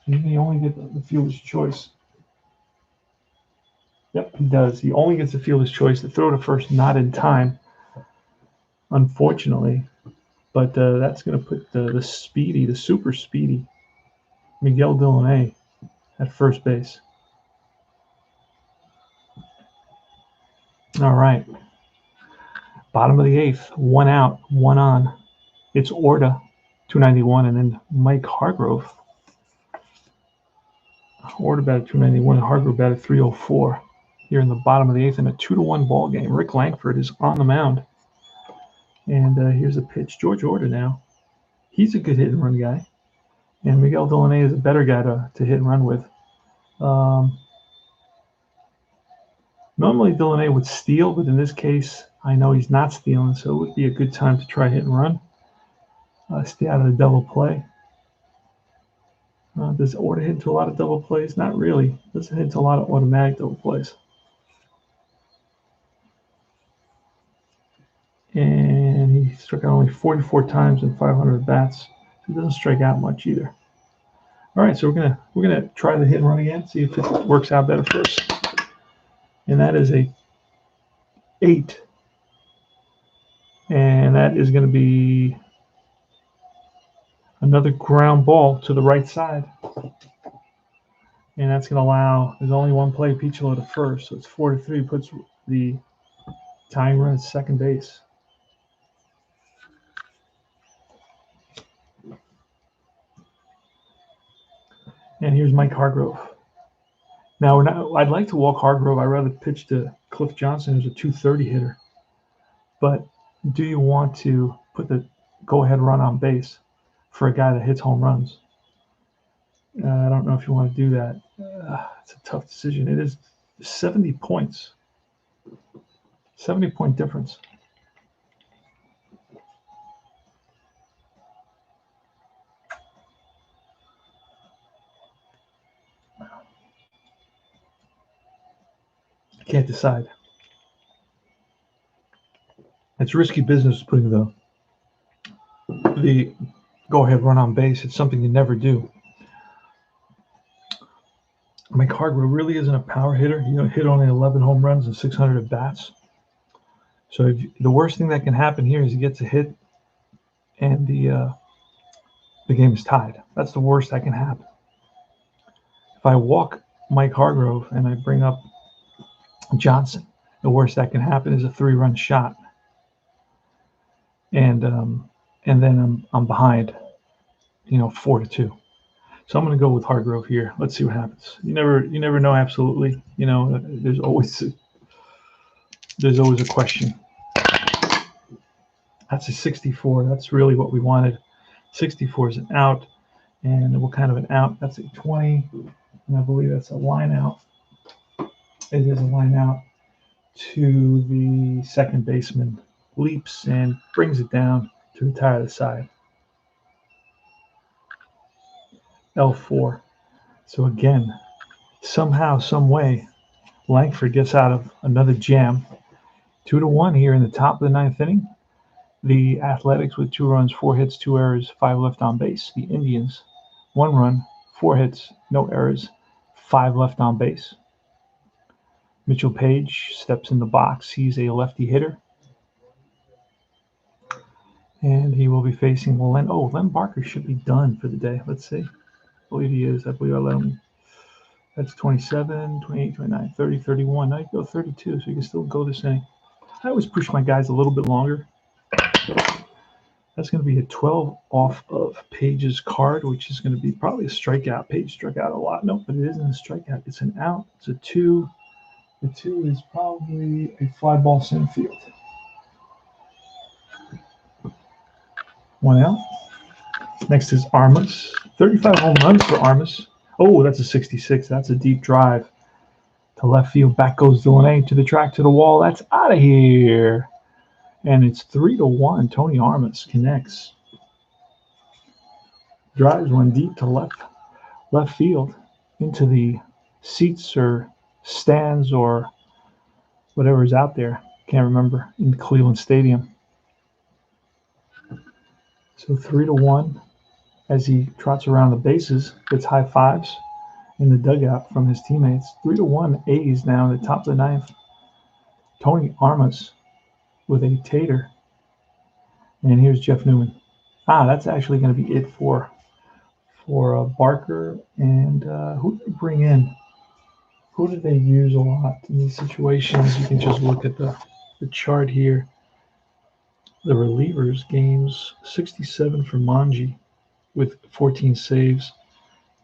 He may only get the fielder's choice. Yep, he does. He only gets the fielder's choice. The throw to first not in time, unfortunately. But that's going to put the speedy, the super speedy Miguel Delaunay at first base. All right. Bottom of the eighth, one out, one on. It's Orta, 291, and then Mike Hargrove. Orta batted 291, and Hargrove batted 304. Here in the bottom of the eighth in a 2-1 ball game. Rick Langford is on the mound. And here's a pitch. George Orta now. He's a good hit and run guy. And Miguel Delaunay is a better guy to hit and run with. Normally Delaunay would steal, but in this case, I know he's not stealing, so it would be a good time to try hit and run. Stay out of the double play. Does Orta hit into a lot of double plays? Not really. Doesn't hit into a lot of automatic double plays. And he struck out only 44 times in 500 bats. He doesn't strike out much either. All right, so we're gonna try the hit and run again, see if it works out better for us. And that is a 8. And that is going to be another ground ball to the right side. And that's going to allow, there's only one play, Piccolo to first. So it's 4-3, puts the tying run at second base. And here's Mike Hargrove. Now, I'd like to walk Hargrove. I'd rather pitch to Cliff Johnson, who's a 230 hitter. But do you want to put the go-ahead run on base for a guy that hits home runs? I don't know if you want to do that. It's a tough decision. It is 70 points. 70-point difference. I can't decide. It's risky business putting the go-ahead run on base. It's something you never do. Mike Hargrove really isn't a power hitter. He hit only 11 home runs and 600 at bats. So the worst thing that can happen here is he gets a hit and the game is tied. That's the worst that can happen. If I walk Mike Hargrove and I bring up Johnson, the worst that can happen is a 3-run shot. And then I'm behind, 4-2. So I'm going to go with Hargrove here. Let's see what happens. You never know absolutely. There's always a question. That's a 64. That's really what we wanted. 64 is an out. And what kind of an out? That's a 20. And I believe that's a line out. It is a line out to the second baseman. Leaps and brings it down to retire the side. L4. So again, somehow, some way, Langford gets out of another jam. 2-1 here in the top of the ninth inning. The Athletics with 2 runs, 4 hits, 2 errors, 5 left on base. The Indians, 1 run, 4 hits, no errors, 5 left on base. Mitchell Page steps in the box. He's a lefty hitter. And he will be facing Len. Oh, Len Barker should be done for the day. Let's see. I believe he is. I believe I let him. That's 27, 28, 29, 30, 31. Now you go 32, so you can still go this inning. I always push my guys a little bit longer. That's going to be a 12 off of Page's card, which is going to be probably a strikeout. Page struck out a lot. No, but it isn't a strikeout. It's an out. It's a 2. The 2 is probably a fly ball center field. 1 out. Next is Armas. 35 home runs for Armas. Oh, that's a 66. That's a deep drive to left field. Back goes Delaunay to the track, to the wall. That's out of here. And it's 3-1. Tony Armas connects. Drives one deep to left field into the seats or stands or whatever is out there. Can't remember, in Cleveland Stadium. So 3-1 as he trots around the bases, gets high fives in the dugout from his teammates. 3-1 A's now in the top of the ninth. Tony Armas with a tater. And here's Jeff Newman. That's actually going to be it for Barker. And who did they bring in? Who did they use a lot in these situations? You can just look at the chart here. The relievers games 67 for Manji with 14 saves.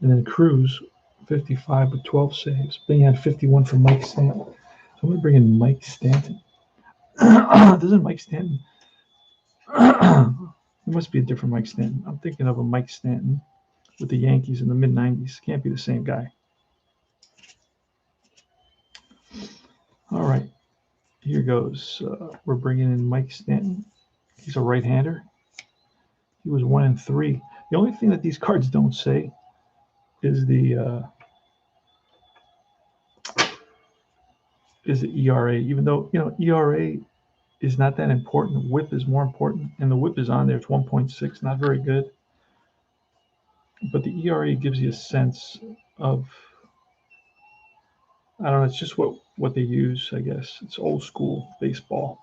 And then Cruz 55 with 12 saves. Then you had 51 for Mike Stanton. So I'm going to bring in Mike Stanton. Doesn't Mike Stanton? There must be a different Mike Stanton. I'm thinking of a Mike Stanton with the Yankees in the mid-90s. Can't be the same guy. All right. Here goes. We're bringing in Mike Stanton. He's a right-hander. He was 1-3. The only thing that these cards don't say is the ERA. Even though ERA is not that important, WHIP is more important, and the WHIP is on there. It's 1.6, not very good. But the ERA gives you a sense of, I don't know. It's just what they use, I guess. It's old school baseball.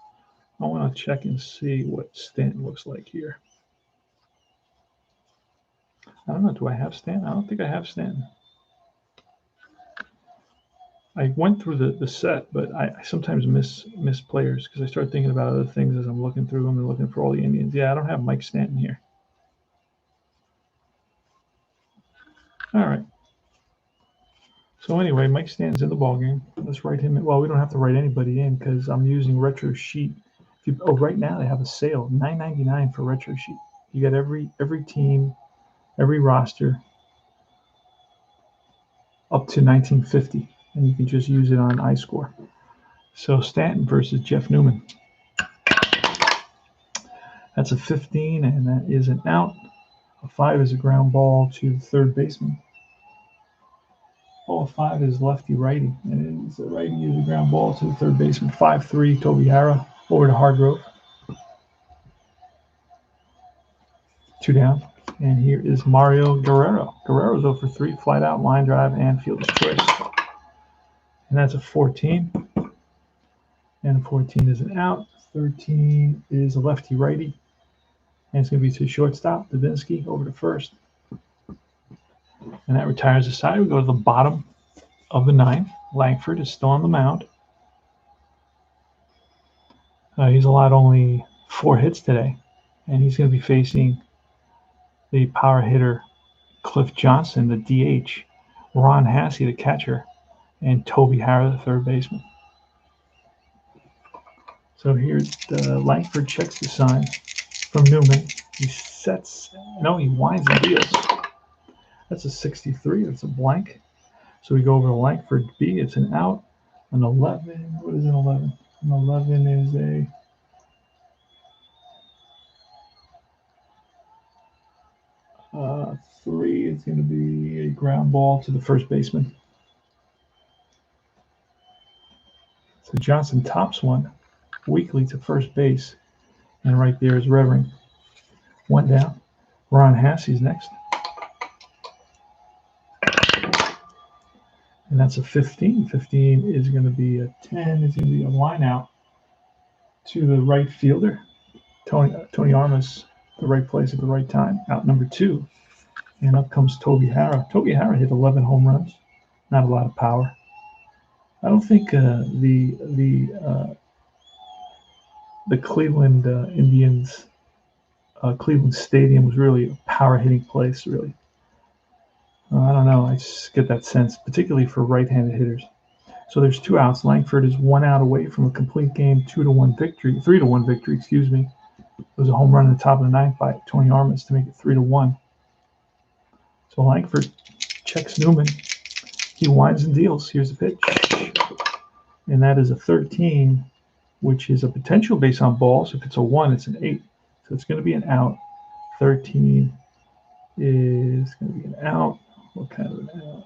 I want to check and see what Stanton looks like here. I don't know. Do I have Stanton? I don't think I have Stanton. I went through the set, but I sometimes miss players because I start thinking about other things as I'm looking through them and looking for all the Indians. Yeah, I don't have Mike Stanton here. All right. So anyway, Mike Stanton's in the ballgame. Let's write him in. Well, we don't have to write anybody in because I'm using Retro Sheet. Right now they have a sale, $9.99 for Retro Sheet. You get every team, every roster up to 1950, and you can just use it on iScore. So Stanton versus Jeff Newman. That's a 15, and that is an out. A 5 is a ground ball to the third baseman. Ball 5 is lefty-righty, and it's a righty is a ground ball to the third baseman. 5-3, Toby Harrah over to Hargrove. 2 down. And here is Mario Guerrero. Guerrero's 0 for 3, flight out, line drive, and fielder's choice. And that's a 14. And 14 is an out. 13 is a lefty-righty. And it's going to be to shortstop, Davinsky, over to first. And that retires the side. We go to the bottom of the ninth. Langford is still on the mound. He's allowed only 4 hits today. And he's going to be facing the power hitter Cliff Johnson, the DH, Ron Hasse, the catcher, and Toby Harrah, the third baseman. So here's Langford checks the sign from Newman. He winds and deals. That's a 63. That's a blank. So we go over to Langford B. It's an out. An 11. What is an 11? An 11 is a 3 is going to be a ground ball to the first baseman. So Johnson tops one weakly to first base. And right there is Revering. 1 down. Ron Hasse's next. And that's a 15. 15 is going to be a 10. It's going to be a line out to the right fielder. Tony Armas, the right place at the right time. Out number 2. And up comes Toby Harrah. Toby Harrah hit 11 home runs. Not a lot of power. I don't think the Cleveland Indians, Cleveland Stadium was really a power hitting place, really. I don't know. I just get that sense, particularly for right-handed hitters. So there's 2 outs. Langford is 1 out away from a complete game, 3-1 victory. Excuse me. It was a home run in the top of the ninth by Tony Armas to make it 3-1. So Langford checks Newman. He winds and deals. Here's the pitch. And that is a 13, which is a potential base on balls. If it's a 1, it's an 8. So it's going to be an out. 13 is going to be an out. What kind of an out?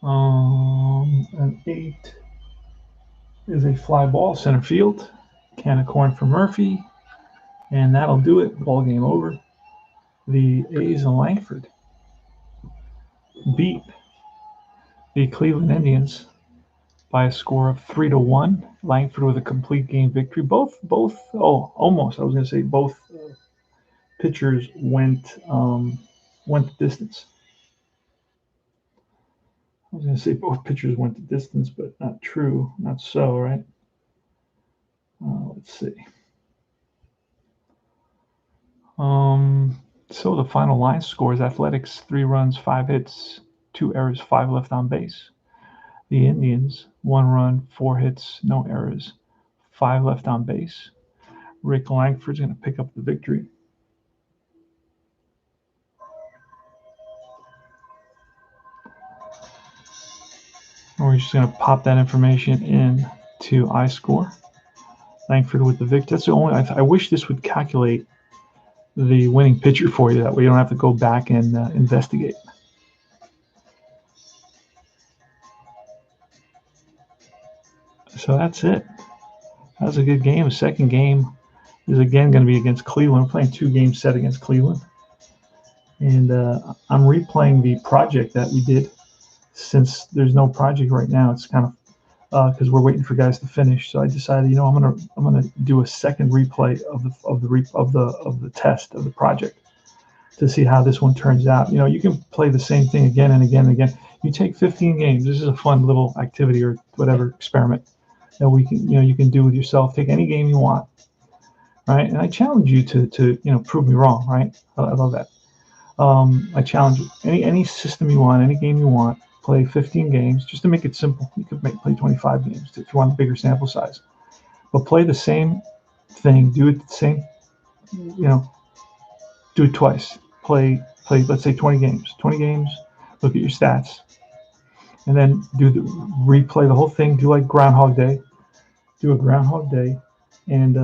An 8 is a fly ball center field. Can of corn for Murphy, and that'll do it. Ball game over. The A's in Langford beat the Cleveland Indians by a score of 3-1. Langford with a complete game victory. Almost. I was going to say both pitchers went the distance. I was going to say both pitchers went the distance, but not true. Not so, right? Let's see. So the final line scores: Athletics 3 runs, 5 hits, 2 errors, 5 left on base. The Indians 1 run, 4 hits, no errors, 5 left on base. Rick Langford's going to pick up the victory. And we're just going to pop that information in to iScore. Langford with the victory. That's the only. I wish this would calculate the winning pitcher for you. That way you don't have to go back and investigate. So that's it. That was a good game. The second game is again going to be against Cleveland. I'm playing 2-game set against Cleveland. And I'm replaying the project that we did. Since there's no project right now, it's kind of because we're waiting for guys to finish. So I decided, I'm gonna do a second replay of the test of the project to see how this one turns out. You can play the same thing again and again and again. You take 15 games. This is a fun little activity or whatever experiment that you can do with yourself. Take any game you want, right? And I challenge you to prove me wrong, right? I love that. I challenge you. Any system you want, any game you want. Play 15 games just to make it simple. You could play 25 games if you want a bigger sample size, but play the same thing. Do it the same. Do it twice. Play. Let's say 20 games. 20 games. Look at your stats, and then replay the whole thing. Do like Groundhog Day. Do a Groundhog Day, and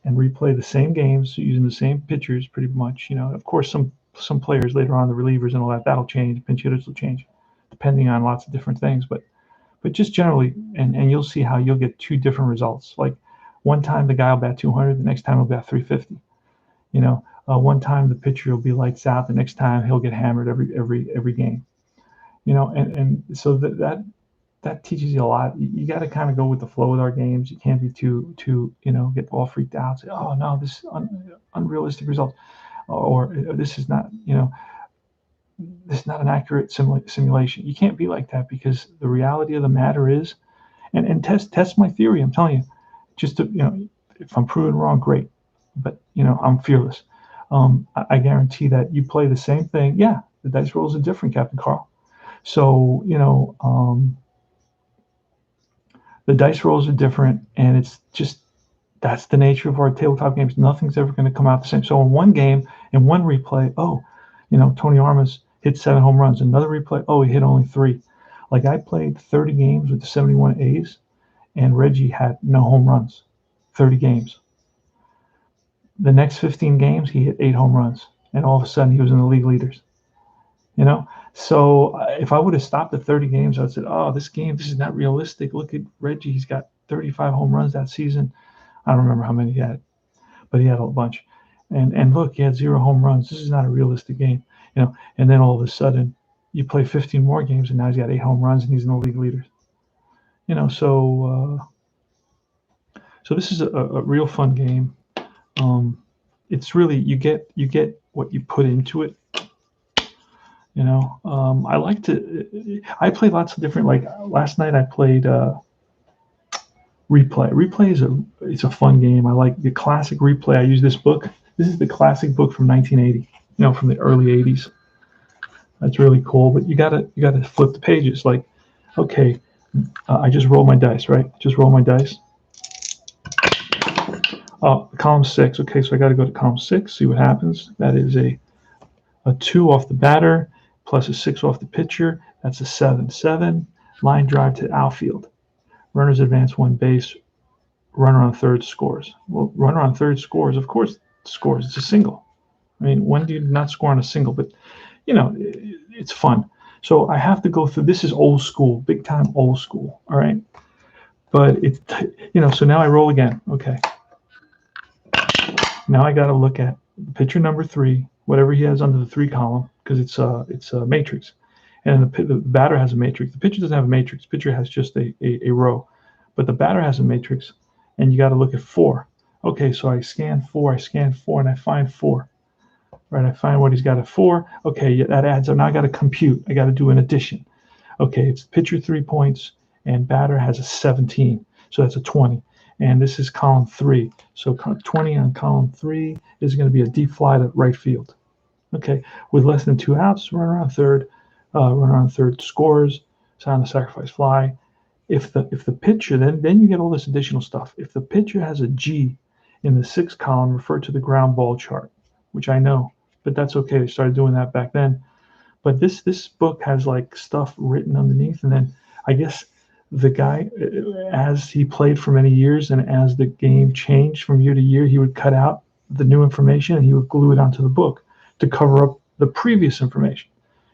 replay the same games using the same pitchers pretty much. Of course, some players later on, the relievers and all that'll change. Pinch hitters will change, depending on lots of different things, but just generally, and you'll see how you'll get 2 different results. Like one time the guy will bat 200, the next time he'll bat 350. One time the pitcher will be lights out, the next time he'll get hammered every game. And so that teaches you a lot. You got to kind of go with the flow with our games. You can't be too get all freaked out. Say, oh no, this is unrealistic results, or this is not this is not an accurate simulation. You can't be like that, because the reality of the matter is, and test my theory. I'm telling you, just to if I'm proven wrong, great, but I'm fearless. I guarantee that you play the same thing. Yeah, the dice rolls are different, Captain Carl. So the dice rolls are different, and it's just that's the nature of our tabletop games. Nothing's ever going to come out the same. So in one game, in one replay, Tony Armas hit 7 home runs. Another replay, he hit only 3. Like I played 30 games with the 71 A's, and Reggie had no home runs. 30 games. The next 15 games, he hit 8 home runs, and all of a sudden he was in the league leaders. So if I would have stopped at 30 games, I would have said, oh, this is not realistic. Look at Reggie. He's got 35 home runs that season. I don't remember how many he had, but he had a bunch. And look, he had 0 home runs. This is not a realistic game. And then all of a sudden you play 15 more games, and now he's got 8 home runs and he's in the league leaders. So this is a real fun game. It's really, you get what you put into it. I play lots of different, like last night I played Replay. Replay it's a fun game. I like the classic Replay. I use this book. This is the classic book from 1980, from the early 80s. That's really cool, but you gotta flip the pages. Like, okay, I just roll my dice, right? Just roll my dice. Column 6. Okay, so I got to go to column 6, see what happens. That is a 2 off the batter, plus a 6 off the pitcher. That's a 7. 7, line drive to outfield. Runners advance 1 base. Runner on third scores. Well, runner on third scores, of course, scores. It's a single. I mean, when do you not score on a single? But, it's fun. So I have to go through. This is old school, big time old school. All right, but it's so now I roll again. Okay, now I got to look at picture number 3, whatever he has under the 3 column, because it's a matrix, and the batter has a matrix. The pitcher doesn't have a matrix. The pitcher has just a row, but the batter has a matrix, and you got to look at 4. Okay, so I scan 4, and I find 4. Right, I find what he's got at 4. Okay, yeah, that adds up. Now I got to compute. I got to do an addition. Okay, it's pitcher 3 points, and batter has a 17, so that's a 20. And this is column 3. So 20 on column 3 is going to be a deep fly to right field. Okay, with less than 2 outs, run around third scores, sound the sacrifice fly. If the pitcher, then you get all this additional stuff. If the pitcher has a G in the 6th column, refer to the ground ball chart, which I know, but that's okay. They started doing that back then. But this book has like stuff written underneath, and then I guess the guy, as he played for many years and as the game changed from year to year, he would cut out the new information and he would glue it onto the book to cover up the previous information,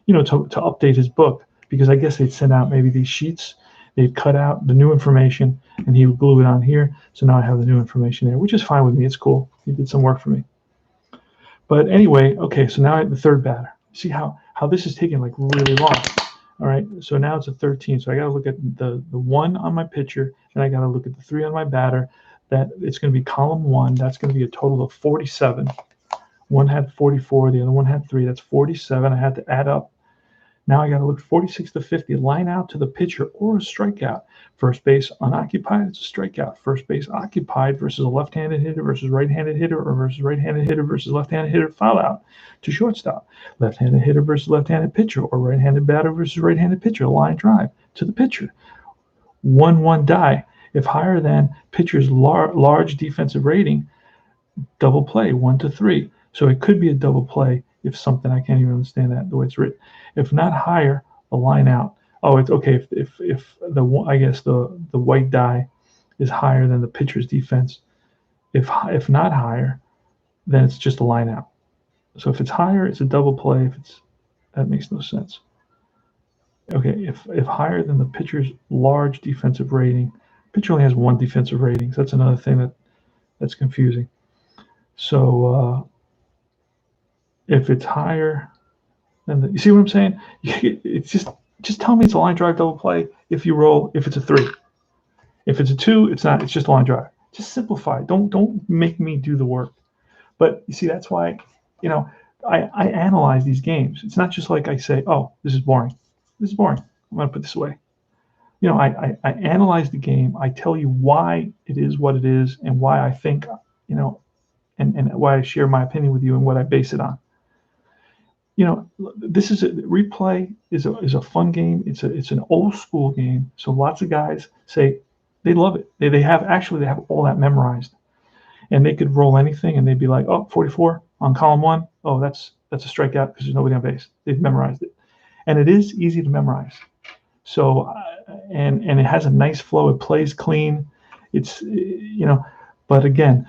to update his book, because I guess they'd send out maybe these sheets, they'd cut out the new information and he would glue it on here. So now I have the new information there, which is fine with me. It's cool. He did some work for me. But anyway, okay, so now I have the 3rd batter. See how this is taking like really long. All right, so now it's a 13. So I got to look at the 1 on my pitcher, and I got to look at the 3 on my batter. That it's going to be column 1. That's going to be a total of 47. One had 44, the other one had 3. That's 47. I had to add up. Now I got to look 46 to 50. Line out to the pitcher or a strikeout. First base unoccupied, it's a strikeout. First base occupied versus a left-handed hitter versus right-handed hitter, or versus right-handed hitter versus left-handed hitter, foul out to shortstop. Left-handed hitter versus left-handed pitcher, or right-handed batter versus right-handed pitcher, line drive to the pitcher. 1-1 die. If higher than pitcher's large defensive rating, double play, 1 to 3. So it could be a double play if something, I can't even understand that the way it's written. If not higher, a line out. Oh, it's okay if the, I guess the white die is higher than the pitcher's defense. If not higher, then it's just a line out. So if it's higher, it's a double play. That makes no sense. Okay, if higher than the pitcher's large defensive rating, pitcher only has 1 defensive rating. So that's another thing that's confusing. So if it's higher than you see what I'm saying? It's just tell me it's a line drive double play if you roll, if it's a 3. If it's a 2, it's not, it's just a line drive. Just simplify. Don't make me do the work. But you see, that's why, I analyze these games. It's not just like I say, oh, this is boring. This is boring. I'm going to put this away. I analyze the game. I tell you why it is what it is and why I think, and why I share my opinion with you and what I base it on. This is replay is a fun game. It's an old school game. So lots of guys say they love it. They have all that memorized, and they could roll anything and they'd be like, oh, 44 on column 1. Oh, that's a strikeout because there's nobody on base. They've memorized it, and it is easy to memorize. So and it has a nice flow. It plays clean. It's but again,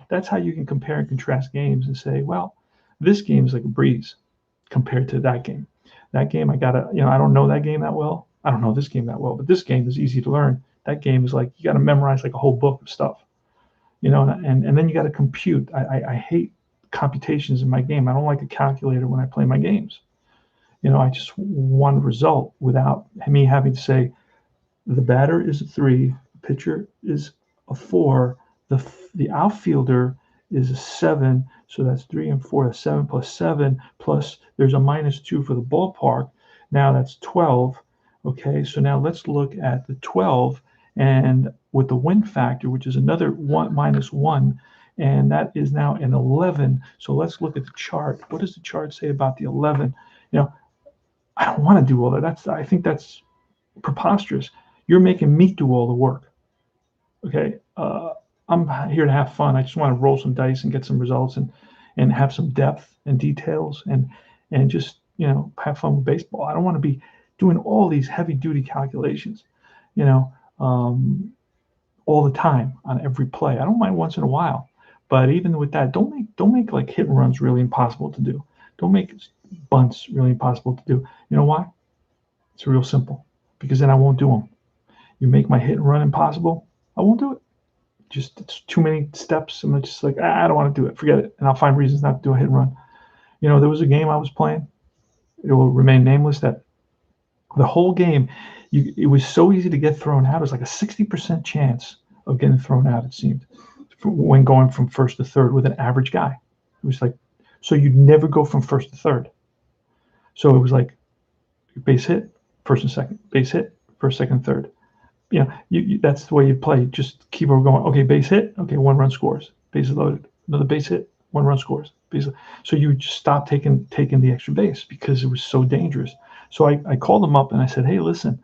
that's how you can compare and contrast games and say, well, this game is like a breeze compared to that game. That game, I don't know that game that well. I don't know this game that well, but this game is easy to learn. That game is like, you got to memorize like a whole book of stuff, and then you got to compute. I hate computations in my game. I don't like a calculator when I play my games. I just want a result without me having to say, the batter is a 3, the pitcher is a 4, the outfielder is a 7, so that's 3 and 4. That's 7 plus 7 plus there's a -2 for the ballpark. Now that's 12. Okay, so now let's look at the 12 and with the win factor, which is another 1 minus 1, and that is now an 11. So let's look at the chart. What does the chart say about the 11? I don't want to do all that. I think that's preposterous. You're making me do all the work. Okay. I'm here to have fun. I just want to roll some dice and get some results and have some depth and details and just, have fun with baseball. I don't want to be doing all these heavy duty calculations, all the time on every play. I don't mind once in a while, but even with that, don't make like hit and runs really impossible to do. Don't make bunts really impossible to do. You know why? It's real simple. Because then I won't do them. You make my hit and run impossible, I won't do it. Just it's too many steps. I'm just like, I don't want to do it. Forget it. And I'll find reasons not to do a hit and run. There was a game I was playing. It will remain nameless. That the whole game, it was so easy to get thrown out. It was like a 60% chance of getting thrown out. It seemed when going from first to third with an average guy. It was like, so you'd never go from first to third. So it was like base hit, first and second, base hit, first, second, third. That's the way you play. Just keep on going. Okay, base hit. Okay, 1 run scores. Bases loaded. Another base hit. 1 run scores. So you would just stop taking the extra base because it was so dangerous. So I called him up and I said, hey, listen,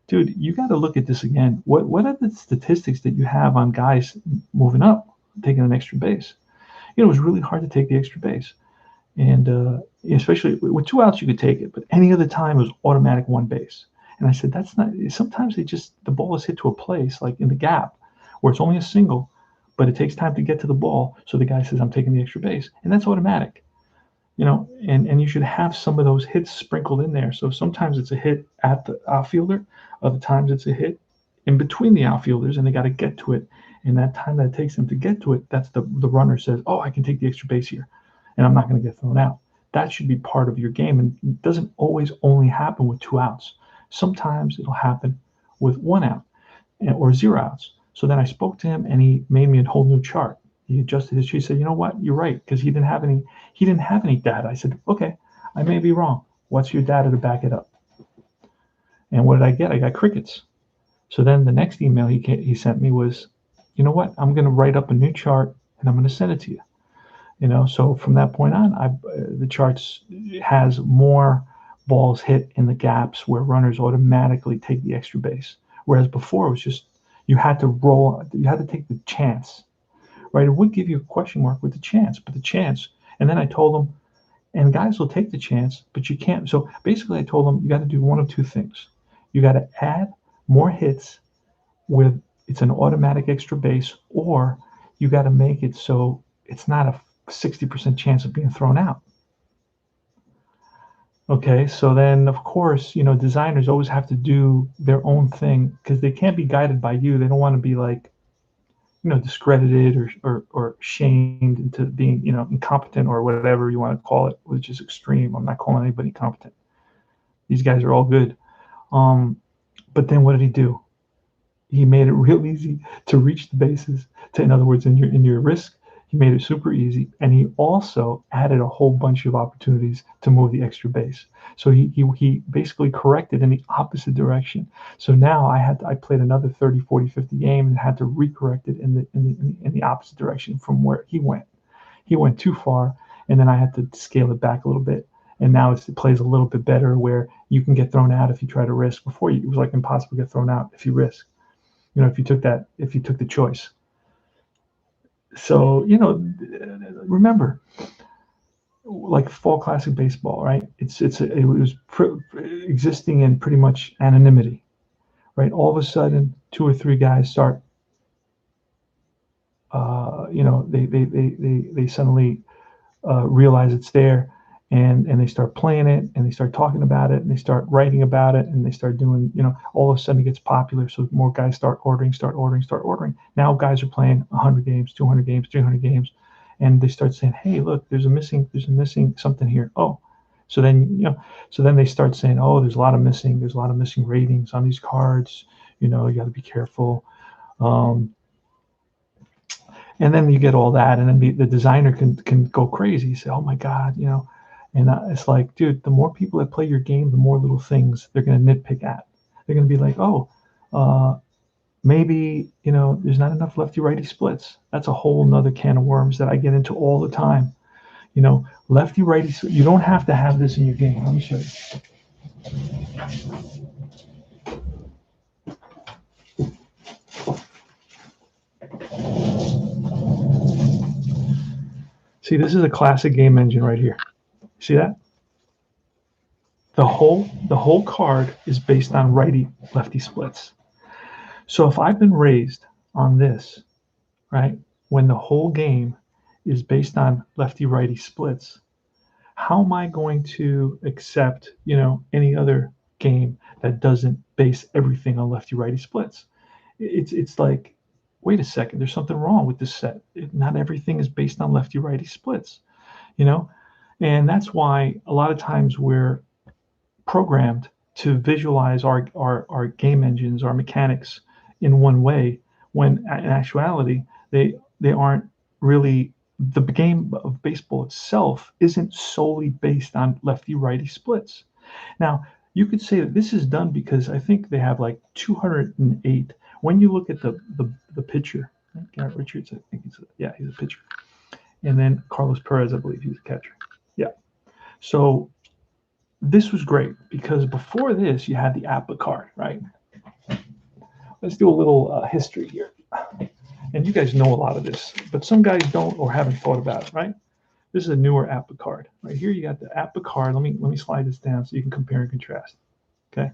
dude, you got to look at this again. What are the statistics that you have on guys moving up, taking an extra base? It was really hard to take the extra base, and especially with 2 outs you could take it, but any other time it was automatic 1 base. And I said, that's not. Sometimes the ball is hit to a place like in the gap where it's only a single, but it takes time to get to the ball. So the guy says, I'm taking the extra base, and that's automatic. And you should have some of those hits sprinkled in there. So sometimes it's a hit at the outfielder, other times it's a hit in between the outfielders, and they got to get to it. And that time that it takes them to get to it, that's the runner says, oh, I can take the extra base here, and I'm not going to get thrown out. That should be part of your game, and it doesn't always only happen with 2 outs. Sometimes it'll happen with 1 out or 0 outs. So then I spoke to him, and he made me a whole new chart. He adjusted his sheet. He said, "You know what? You're right, because he didn't have any data." I said, "Okay, I may be wrong. What's your data to back it up?" And what did I get? I got crickets. So then the next email he sent me was, "You know what? I'm going to write up a new chart, and I'm going to send it to you." So from that point on, the charts has more balls hit in the gaps where runners automatically take the extra base, whereas before it was just you had to take the chance, right? It would give you a question mark with the chance, but the chance. And then I told them, and guys will take the chance, but you can't. So basically, I told them you got to do one of 2 things. You got to add more hits with it's an automatic extra base, or you got to make it so it's not a 60% chance of being thrown out. Okay, so then of course, designers always have to do their own thing because they can't be guided by you. They don't want to be like, discredited or shamed into being, incompetent or whatever you want to call it, which is extreme. I'm not calling anybody incompetent. These guys are all good. But then what did he do? He made it real easy to reach the bases. In other words, in your risk, he made it super easy, and he also added a whole bunch of opportunities to move the extra base. So he basically corrected in the opposite direction. So now I played another 30, 40, 50 games and had to recorrect it in the opposite direction from where he went. He went too far, and then I had to scale it back a little bit. And now it plays a little bit better where you can get thrown out if you try to risk. Before it was like impossible to get thrown out if you risk. If you took the choice. So, remember, like fall classic baseball, right? It was existing in pretty much anonymity, right? All of a sudden, 2 or 3 guys start, they suddenly realize it's there, and they start playing it, and they start talking about it, and they start writing about it, and they start doing, all of a sudden it gets popular, so more guys start ordering. Now guys are playing 100 games, 200 games, 300 games, and they start saying, hey, look, there's a missing something here. Oh, so then they start saying, oh, there's a lot of missing ratings on these cards, you got to be careful. And then you get all that, and then the designer can go crazy, say, oh my God, and it's like, dude, the more people that play your game, the more little things they're going to nitpick at. They're going to be like, oh, maybe, there's not enough lefty-righty splits. That's a whole nother can of worms that I get into all the time. Lefty-righty, you don't have to have this in your game. Let me show you. See, this is a classic game engine right here. See that? The whole card is based on righty-lefty splits. So if I've been raised on this, right, when the whole game is based on lefty-righty splits, how am I going to accept, any other game that doesn't base everything on lefty righty splits? It's like, wait a second, there's something wrong with this set. Not everything is based on lefty righty splits, you know, and that's why a lot of times we're programmed to visualize our game engines, our mechanics in one way, when in actuality they aren't really. The game of baseball itself isn't solely based on lefty righty splits. Now, you could say that this is done because I think they have like 208. When you look at the pitcher, Garrett Richards, I think he's a pitcher, and then Carlos Perez, I believe he's a catcher. Yeah. So this was great because before this, you had the APA card, right? Let's do a little history here. And you guys know a lot of this, but some guys don't or haven't thought about it, right? This is a newer APA card. Right here, you got the APA card. Let me slide this down so you can compare and contrast. Okay.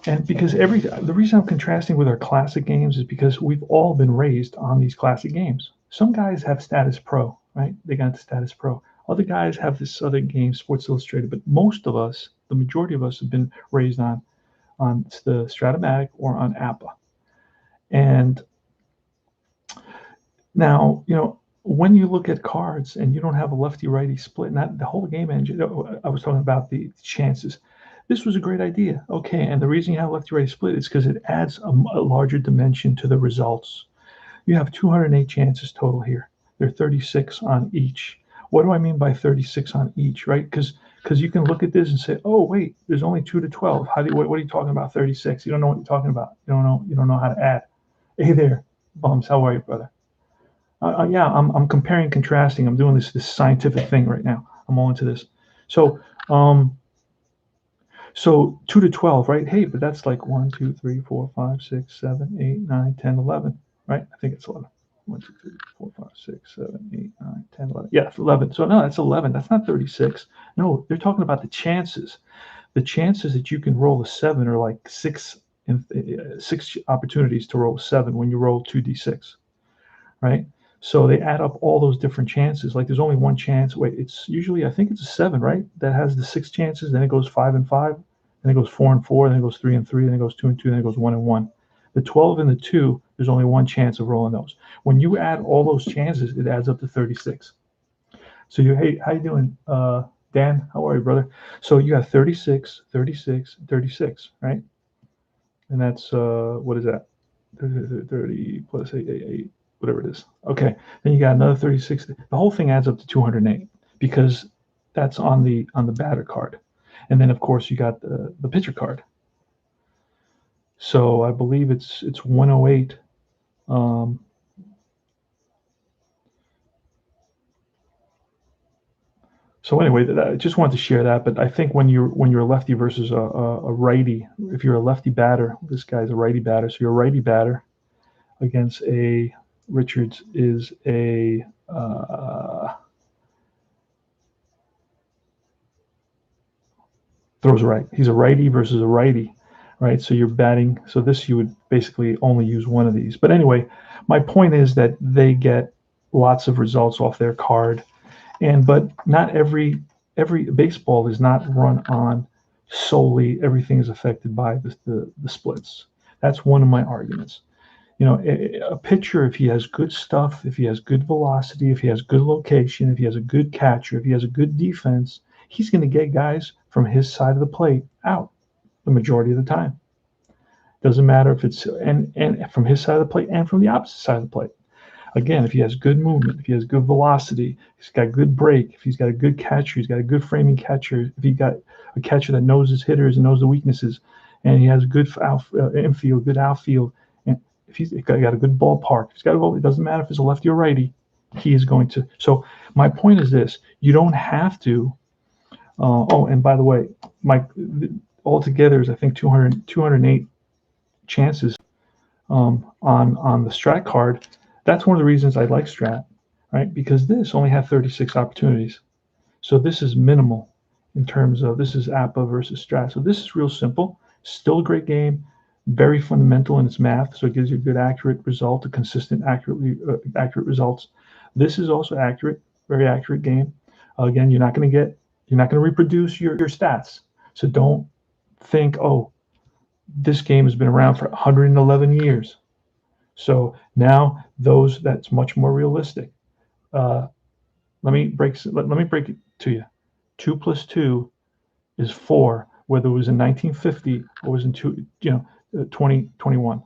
And because the reason I'm contrasting with our classic games is because we've all been raised on these classic games. Some guys have Status Pro, right? They got the Status Pro. Other guys have this other game, Sports Illustrated, but most of us, the majority of us, have been raised on the Stratomatic or on APA. And now, when you look at cards and you don't have a lefty-righty split, not the whole game engine, I was talking about the chances. This was a great idea. Okay, and the reason you have lefty-righty split is because it adds a larger dimension to the results. You have 208 chances total here. There are 36 on each. What do I mean by 36 on each, right? Because you can look at this and say, oh, wait, there's only 2 to 12. What are you talking about, 36? You don't know what you're talking about. You don't know how to add. Hey there, Bums, how are you, brother? Yeah, I'm comparing and contrasting. I'm doing this scientific thing right now. I'm all into this. So 2 to 12, right? Hey, but that's like 1, 2, 3, 4, 5, 6, 7, 8, 9, 10, 11, right? I think it's 11. 1, 2, 3, 4, 5, 6, 7, 8, 9, 10, 11. Yeah, it's 11. So no, that's 11. That's not 36. No, they're talking about the chances. The chances that you can roll a 7 are like 6 opportunities to roll a 7 when you roll 2d6, right? So they add up all those different chances. Like there's only one chance. Wait, it's usually, I think it's a 7, right? That has the 6 chances. Then it goes 5 and 5. Then it goes 4 and 4. Then it goes 3 and 3. Then it goes 2 and 2. Then it goes 1 and 1. The 12 and the 2, there's only one chance of rolling those. When you add all those chances, it adds up to 36. So hey, how you doing, Dan? How are you, brother? So you got 36, 36, 36, right? And that's what is that? 30 plus 8, whatever it is. Okay, then you got another 36. The whole thing adds up to 208 because that's on the batter card, and then of course you got the pitcher card. So I believe it's 108. So anyway, I just wanted to share that. But I think when you're a lefty versus a righty, if you're a lefty batter, this guy's a righty batter, so you're a righty batter against a Richards is a throws right. He's a righty versus a righty, right? So you're batting. So this you would basically only use one of these. But anyway, my point is that they get lots of results off their card, but not every baseball is not run on solely everything is affected by the splits. That's one of my arguments. A pitcher, if he has good stuff, if he has good velocity, if he has good location, if he has a good catcher, if he has a good defense, he's going to get guys from his side of the plate out the majority of the time. Doesn't matter if it's and from his side of the plate and from the opposite side of the plate. Again, if he has good movement, if he has good velocity, he's got good break, if he's got a good catcher, he's got a good framing catcher, if he got a catcher that knows his hitters and knows the weaknesses, and he has good infield, good outfield, and if he's got a good ballpark, it doesn't matter if it's a lefty or righty, he is going to. So my point is this: you don't have to. And by the way, altogether is I think 208 chances on the Strat card. That's one of the reasons I like Strat, right? Because this only had 36 opportunities. So this is minimal in terms of this is APA versus Strat. So this is real simple. Still a great game, very fundamental in its math. So it gives you a good accurate result, accurate results. This is also accurate, very accurate game. Again, you're not going to reproduce your stats. So don't think, oh, this game has been around for 111 years. So now that's much more realistic. Let me break it to you. 2 plus 2 is 4, whether it was in 1950 or was in 2021.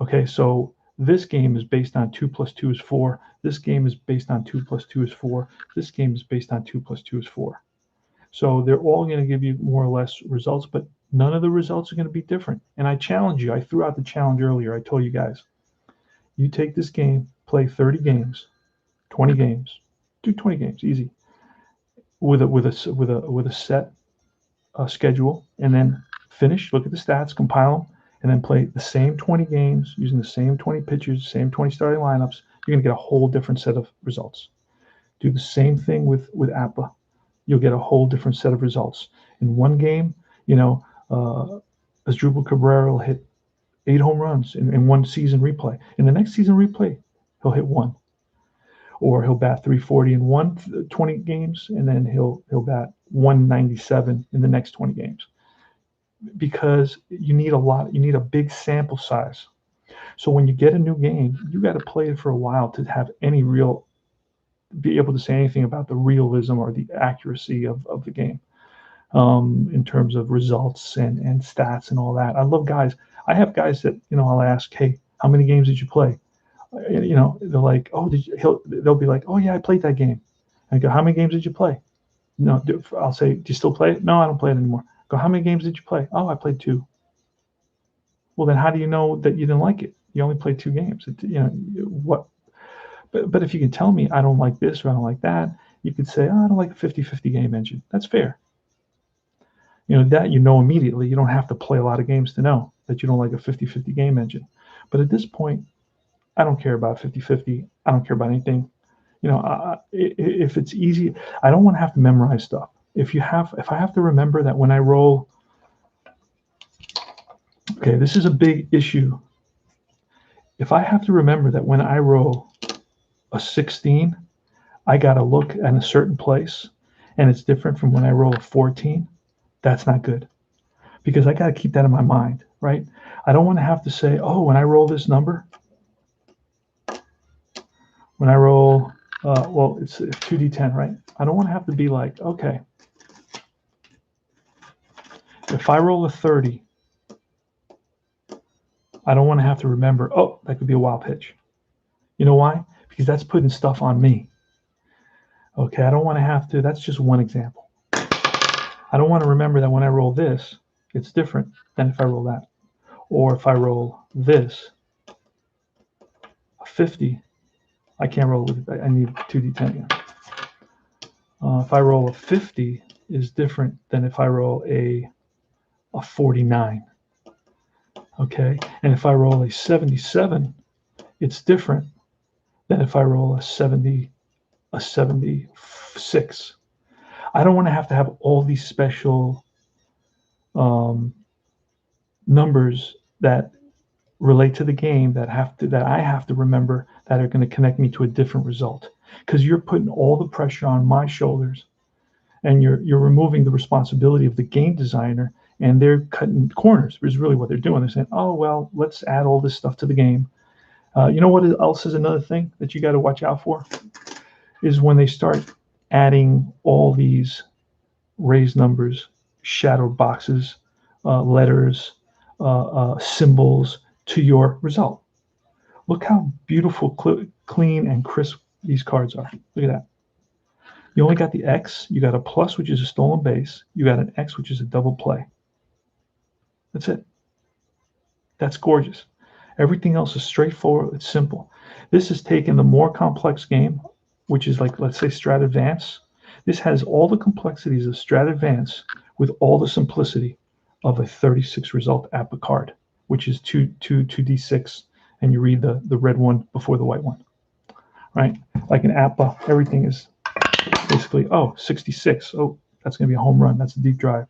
Okay, so this game is based on 2 plus 2 is 4. This game is based on 2 plus 2 is 4. This game is based on 2 plus 2 is 4. So they're all going to give you more or less results, but none of the results are going to be different. And I challenge you. I threw out the challenge earlier. I told you guys, you take this game, play 30 games, 20 games, do 20 games, easy, with a set schedule, and then finish. Look at the stats, compile them, and then play the same 20 games using the same 20 pitchers, same 20 starting lineups. You're going to get a whole different set of results. Do the same thing with APA. You'll get a whole different set of results. In one game, Asdrubal Cabrera will hit 8 home runs in one season replay. In the next season replay, he'll hit 1. Or he'll bat 340 in 20 games, and then he'll bat 197 in the next 20 games. Because you need a big sample size. So when you get a new game, you got to play it for a while to have be able to say anything about the realism or the accuracy of the game, in terms of results and stats and all that. I have guys that, I'll ask, hey, how many games did you play? They're like, oh, they'll be like, oh yeah, I played that game. I go, how many games did you play? No, I'll say, do you still play it? No, I don't play it anymore. Go, how many games did you play? Oh, I played 2. Well, then how do you know that you didn't like it? You only played 2 games. What? But if you can tell me I don't like this or I don't like that, you could say, oh, I don't like a 50-50 game engine. That's fair. That immediately. You don't have to play a lot of games to know that you don't like a 50-50 game engine. But at this point, I don't care about 50-50. I don't care about anything. If it's easy, I don't want to have to memorize stuff. If I have to remember that when I roll, okay, this is a big issue. If I have to remember that when I roll a 16, I got to look at a certain place, and it's different from when I roll a 14, that's not good. Because I got to keep that in my mind, right? I don't want to have to say, oh, when I roll this number, when I roll, it's 2d10, right? I don't want to have to be like, okay, if I roll a 30, I don't want to have to remember, oh, that could be a wild pitch. You know why? Because that's putting stuff on me. Okay, I don't want to have to, that's just one example. I don't want to remember that when I roll this, it's different than if I roll that. Or if I roll this, a 50, I can't roll with it. I need 2d10. If I roll a 50 is different than if I roll a 49. Okay, and if I roll a 77, it's different than if I roll a 76. I don't want to have all these special numbers that relate to the game that I have to remember that are going to connect me to a different result. Because you're putting all the pressure on my shoulders, and you're removing the responsibility of the game designer, and they're cutting corners. Is really what they're doing. They're saying, oh well, let's add all this stuff to the game. You know what else is another thing that you got to watch out for? Is when they start adding all these raised numbers, shadowed boxes, letters, symbols to your result. Look how beautiful, clean, and crisp these cards are. Look at that. You only got the X. You got a plus, which is a stolen base. You got an X, which is a double play. That's it. That's gorgeous. Everything else is straightforward. It's simple. This has taken the more complex game, which is like, let's say, Strat Advance. This has all the complexities of Strat Advance with all the simplicity of a 36 result APA card, which is 2d6, and you read the red one before the white one, right? Like an APA, everything is basically, 66. Oh, that's going to be a home run. That's a deep drive.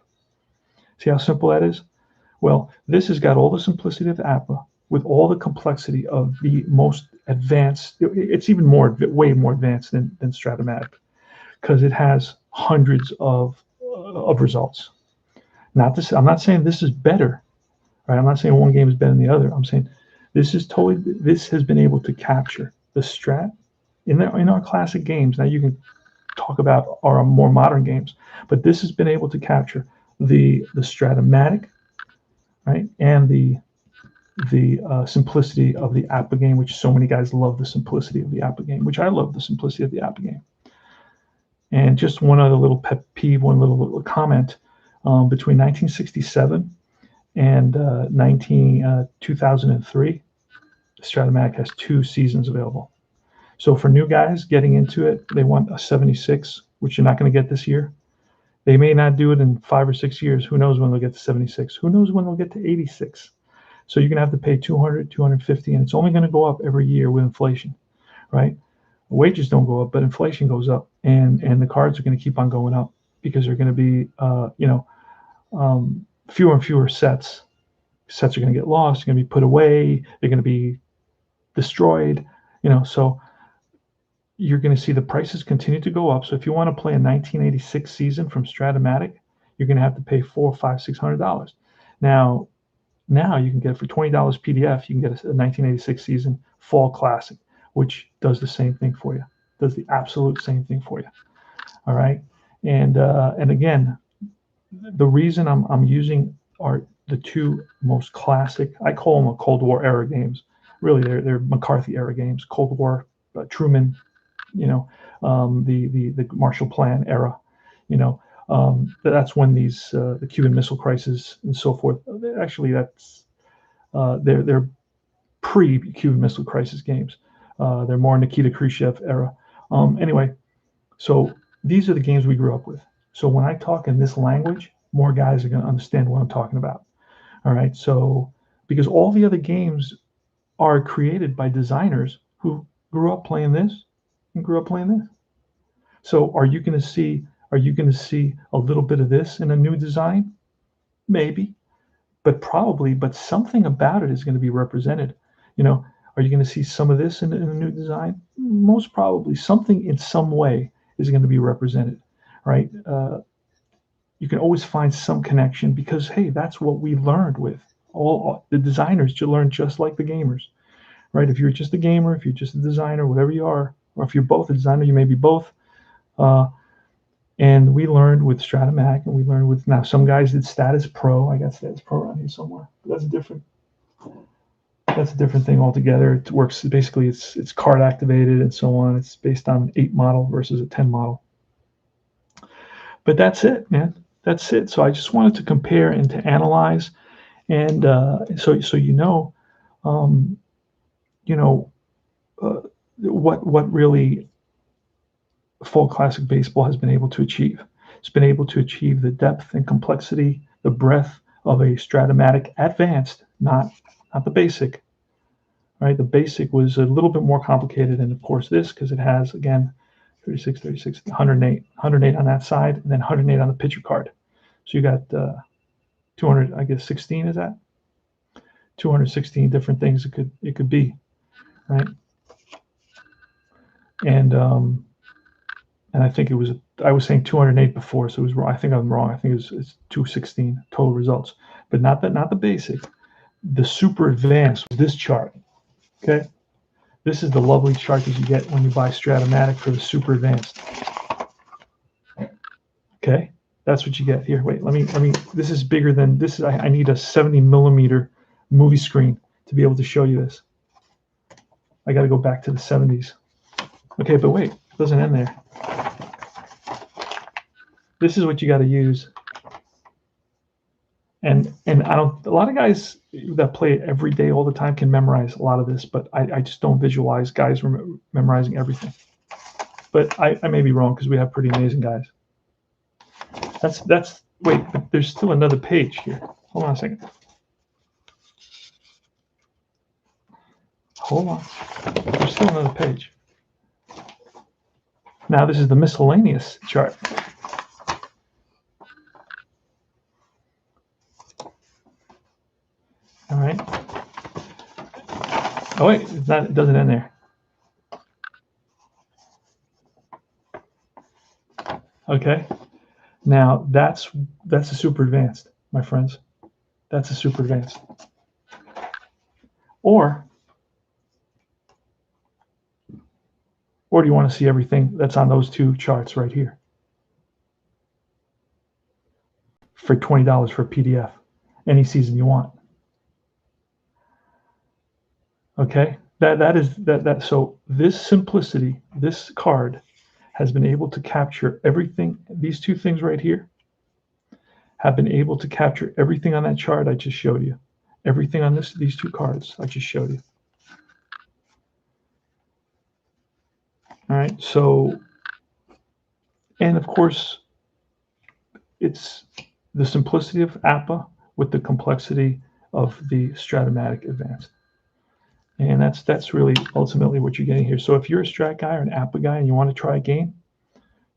See how simple that is? Well, this has got all the simplicity of APA with all the complexity of the most advanced. It's even way more advanced than Stratomatic. because it has hundreds of results. Not this. I'm not saying this is better, right? I'm not saying one game is better than the other. I'm saying this is totally. This has been able to capture the strat in our classic games. Now you can talk about our more modern games, but this has been able to capture the Stratomatic, right, and the simplicity of the APA game, which so many guys love the simplicity of the APA game, which I love the simplicity of the APA game. And just one other little pet peeve, one little comment, between 1967 and 2003, Stratomatic has 2 seasons available. So for new guys getting into it, they want a 76, which you're not going to get this year. They may not do it in 5 or 6 years. Who knows when they'll get to 76? Who knows when they'll get to 86? So you're going to have to pay 200, 250, and it's only going to go up every year with inflation, right? Wages don't go up, but inflation goes up, and the cards are going to keep on going up because they're going to be, fewer and fewer sets. Sets are going to get lost. They're going to be put away. They're going to be destroyed. So you're going to see the prices continue to go up. So if you want to play a 1986 season from Stratomatic, you're going to have to pay $400, $500, $600. Now you can get for $20 PDF, you can get a 1986 season fall classic, which does the same thing for you. Does the absolute same thing for you. All right, and again, the reason I'm using are the 2 most classic. I call them Cold War era games. Really, they're McCarthy era games. Cold War, Truman, the Marshall Plan era. That's when the Cuban Missile Crisis and so forth. Actually, that's they're pre-Cuban Missile Crisis games. They're more Nikita Khrushchev era. Anyway, so these are the games we grew up with. So when I talk in this language, more guys are going to understand what I'm talking about. All right. So because all the other games are created by designers who grew up playing this and grew up playing this. So are you going to see a little bit of this in a new design? Maybe, but something about it is going to be represented. Are you going to see some of this in a new design? Most probably something in some way is going to be represented, right? You can always find some connection because, hey, that's what we learned with all the designers. You learn just like the gamers, right? If you're just a gamer, if you're just a designer, whatever you are, or if you're both a designer, you may be both. And we learned with Stratomatic, and we learned with, now some guys did Status Pro. I got Status Pro around here somewhere. But that's a different thing altogether. It works basically, it's card activated and so on. It's based on an 8 model versus a 10 model. But that's it, man. That's it. So I just wanted to compare and to analyze, and so what really Full Classic Baseball has been able to achieve. It's been able to achieve the depth and complexity, the breadth of a Stratomatic Advanced, not the basic. Right, the basic was a little bit more complicated than, of course, this, because it has, again, 36, 108 on that side, and then 108 on the pitcher card. So you got 200, I guess 16 is that? 216 different things it could be, right? And I think I was saying 208 before, so it was wrong. I think I'm wrong. I think it's 216 total results, but not the basic. The super advanced was this chart. Okay, this is the lovely chart that you get when you buy Stratomatic for the super advanced. Okay, that's what you get here. Wait, let me. This is bigger than this. I need a 70 millimeter movie screen to be able to show you this. I got to go back to the 70s. Okay, but wait, it doesn't end there. This is what you got to use. And I don't. A lot of guys that play it every day, all the time, can memorize a lot of this, but I just don't visualize guys memorizing everything. But I may be wrong, because we have pretty amazing guys. That's wait, but there's still another page here. Hold on a second. Hold on. There's still another page. Now this is the miscellaneous chart. All right. Oh wait, it doesn't end there. Okay. Now that's a super advanced, my friends. That's a super advanced. Or do you want to see everything that's on those two charts right here for $20 for a PDF, any season you want? Okay, that. So this simplicity, this card has been able to capture everything. These two things right here have been able to capture everything on that chart I just showed you. Everything on these two cards I just showed you. All right. So, and of course, it's the simplicity of APA with the complexity of the Stratomatic Advanced. And that's really ultimately what you're getting here. So if you're a Strat guy or an APA guy and you want to try a game,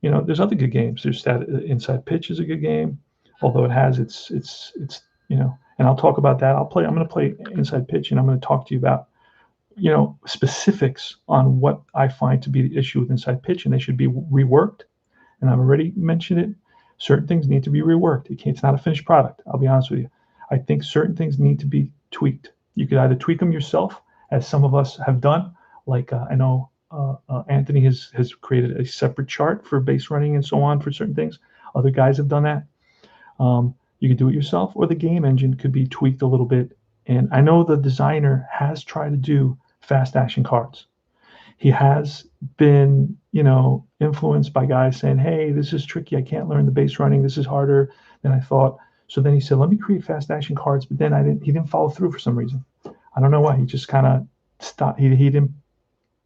there's other good games. There's Inside Pitch is a good game, although it has its and I'll talk about that. I'm going to play Inside Pitch, and I'm going to talk to you about specifics on what I find to be the issue with Inside Pitch, and they should be reworked. And I've already mentioned it. Certain things need to be reworked. It's not a finished product. I'll be honest with you. I think certain things need to be tweaked. You could either tweak them yourself, as some of us have done. Like I know Anthony has created a separate chart for base running and so on for certain things. Other guys have done that. You could do it yourself, or the game engine could be tweaked a little bit. And I know the designer has tried to do fast action cards. He has been, influenced by guys saying, "Hey, this is tricky. I can't learn the base running. This is harder than I thought." So then he said, "Let me create fast action cards." But then he didn't follow through for some reason. I don't know why. He just kind of stopped. He didn't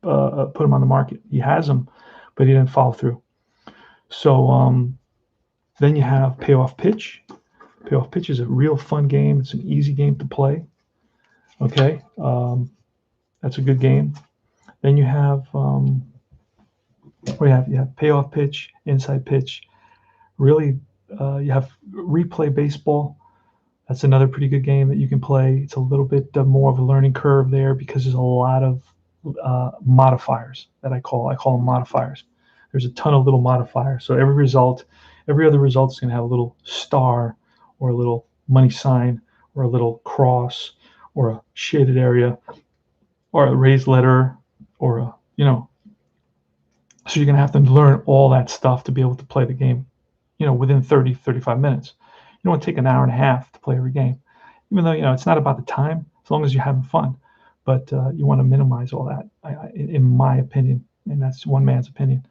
put them on the market. He has them, but he didn't follow through. So then you have Payoff Pitch. Payoff Pitch is a real fun game. It's an easy game to play. Okay, that's a good game. Then you have you have Payoff Pitch, Inside Pitch. Really, you have Replay Baseball. That's another pretty good game that you can play. It's a little bit more of a learning curve there because there's a lot of modifiers that I call them modifiers. There's a ton of little modifiers. So every other result is going to have a little star or a little money sign or a little cross or a shaded area or a raised letter or a, so you're going to have to learn all that stuff to be able to play the game, within 30, 35 minutes. You don't want to take an hour and a half to play every game, even though, it's not about the time, as long as you're having fun. But you want to minimize all that, in my opinion, and that's one man's opinion.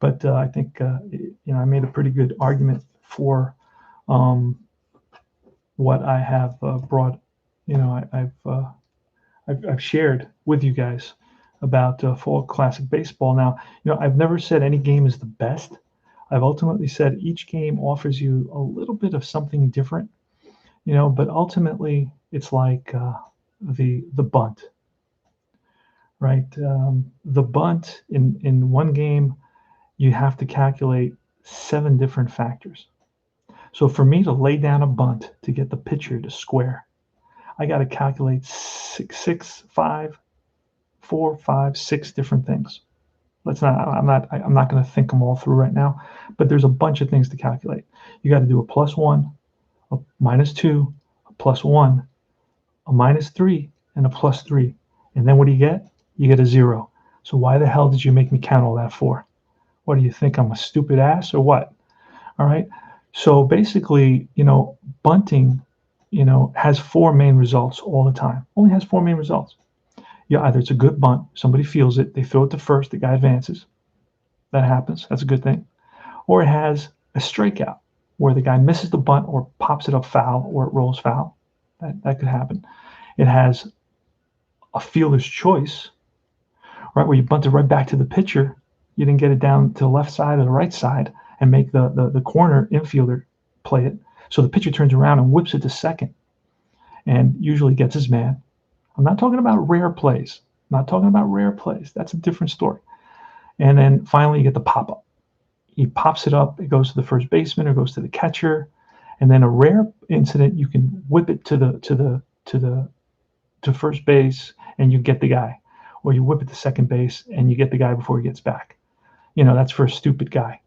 But I think, I made a pretty good argument for what I have brought, I've shared with you guys about Fall Classic Baseball. Now, I've never said any game is the best. I've ultimately said each game offers you a little bit of something different, but ultimately it's like the bunt, right? The bunt in one game, you have to calculate 7 different factors. So for me to lay down a bunt to get the pitcher to square, I got to calculate 4, 5, 6 different things. I'm not going to think them all through right now, but there's a bunch of things to calculate. You got to do a +1, a -2, a +1, a -3, and a +3. And then what do you get? You get a 0. So why the hell did you make me count all that for? What do you think? I'm a stupid ass or what? All right. So basically, bunting, has 4 main results all the time. Only has 4 main results. Yeah, either it's a good bunt, somebody feels it, they throw it to first, the guy advances. That happens. That's a good thing. Or it has a strikeout where the guy misses the bunt or pops it up foul or it rolls foul. That could happen. It has a fielder's choice, right, where you bunt it right back to the pitcher. You didn't get it down to the left side or the right side and make the corner infielder play it. So the pitcher turns around and whips it to second and usually gets his man. I'm not talking about rare plays. That's a different story. And then finally, you get the pop-up. He pops it up. It goes to the first baseman or goes to the catcher. And then a rare incident, you can whip it to first base and you get the guy, or you whip it to second base and you get the guy before he gets back. That's for a stupid guy.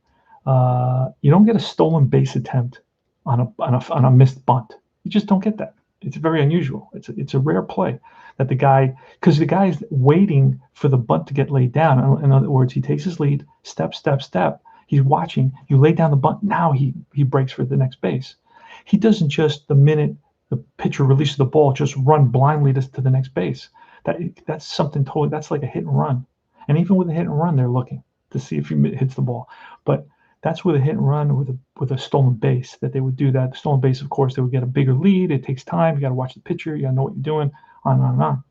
You don't get a stolen base attempt on a missed bunt. You just don't get that. It's very unusual. It's a rare play that because the guy's waiting for the bunt to get laid down. In other words, he takes his lead, step, step, step. He's watching. You lay down the bunt. Now he breaks for the next base. He doesn't just the minute the pitcher releases the ball just run blindly to the next base. That's something totally. That's like a hit and run. And even with a hit and run, they're looking to see if he hits the ball. But that's with a hit and run with a stolen base that they would do that. The stolen base, of course, they would get a bigger lead. It takes time. You got to watch the pitcher. You got to know what you're doing. On and on and on.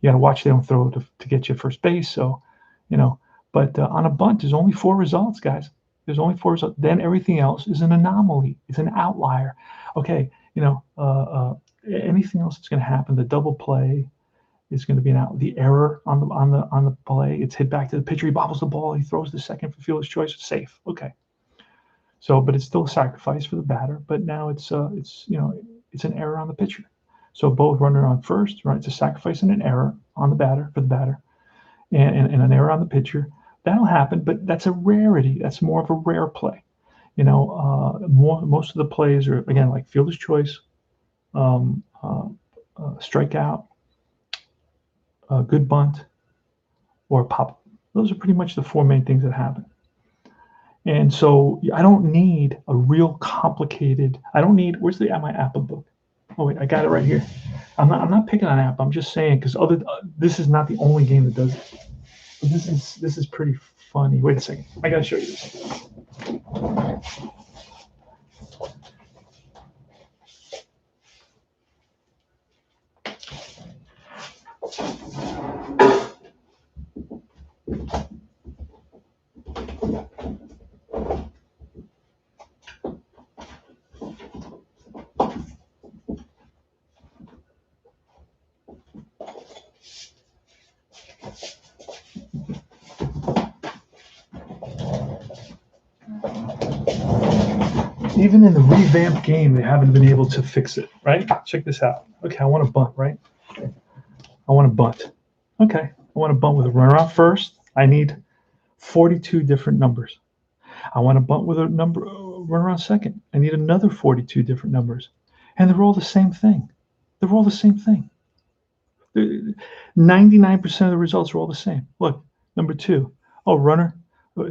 You got to watch they don't throw to get you first base. So, but on a bunt, there's only 4 results, guys. There's only 4 results. Then everything else is an anomaly. It's an outlier. Okay, anything else that's going to happen, the double play is going to be the error on the play. It's hit back to the pitcher. He bobbles the ball. He throws the second for fielder's choice. It's safe. Okay. So, but it's still a sacrifice for the batter. But now it's an error on the pitcher. So both runner on first, right? It's a sacrifice and an error on the batter for the batter, and an error on the pitcher. That'll happen, but that's a rarity. That's more of a rare play. Most of the plays are again like fielder's choice, strikeout, good bunt, or pop. Those are pretty much the 4 main things that happen. And so I don't need a real complicated. Where's my APA book? Oh wait, I got it right here. I'm not picking on APA. I'm just saying because this is not the only game that does it. But this is pretty funny. Wait a second. I gotta show you this. Even in the revamped game, they haven't been able to fix it, right? Check this out. Okay, I want to bunt, right? I want to bunt. Okay, I want to bunt with a runner on first. I need 42 different numbers. I want to bunt with a runner on second. I need another 42 different numbers. And they're all the same thing. 99% of the results are all the same. Look, number 2. Oh, runner,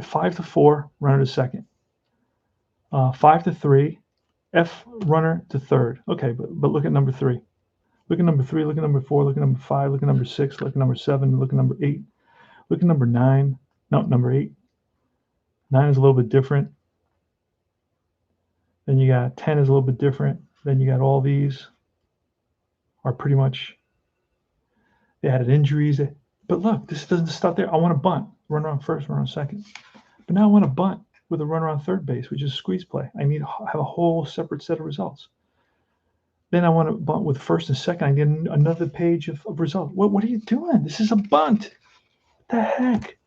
5 to 4, runner to second. 5 to 3, F runner to third. Okay, but look at number 3. Look at number 3, look at number 4, look at number 5, look at number 6, look at number 7, look at number 8, look at number 9. No, number 8. 9 is a little bit different. Then you got 10 is a little bit different. Then you got all these are pretty much, they added injuries. But look, this doesn't stop there. I want to bunt. Runner on first, runner on second. But now I want to bunt with a runner on third base, which is a squeeze play. I need to have a whole separate set of results. Then I want to bunt with first and second. I need another page of results. What are you doing? This is a bunt. What the heck?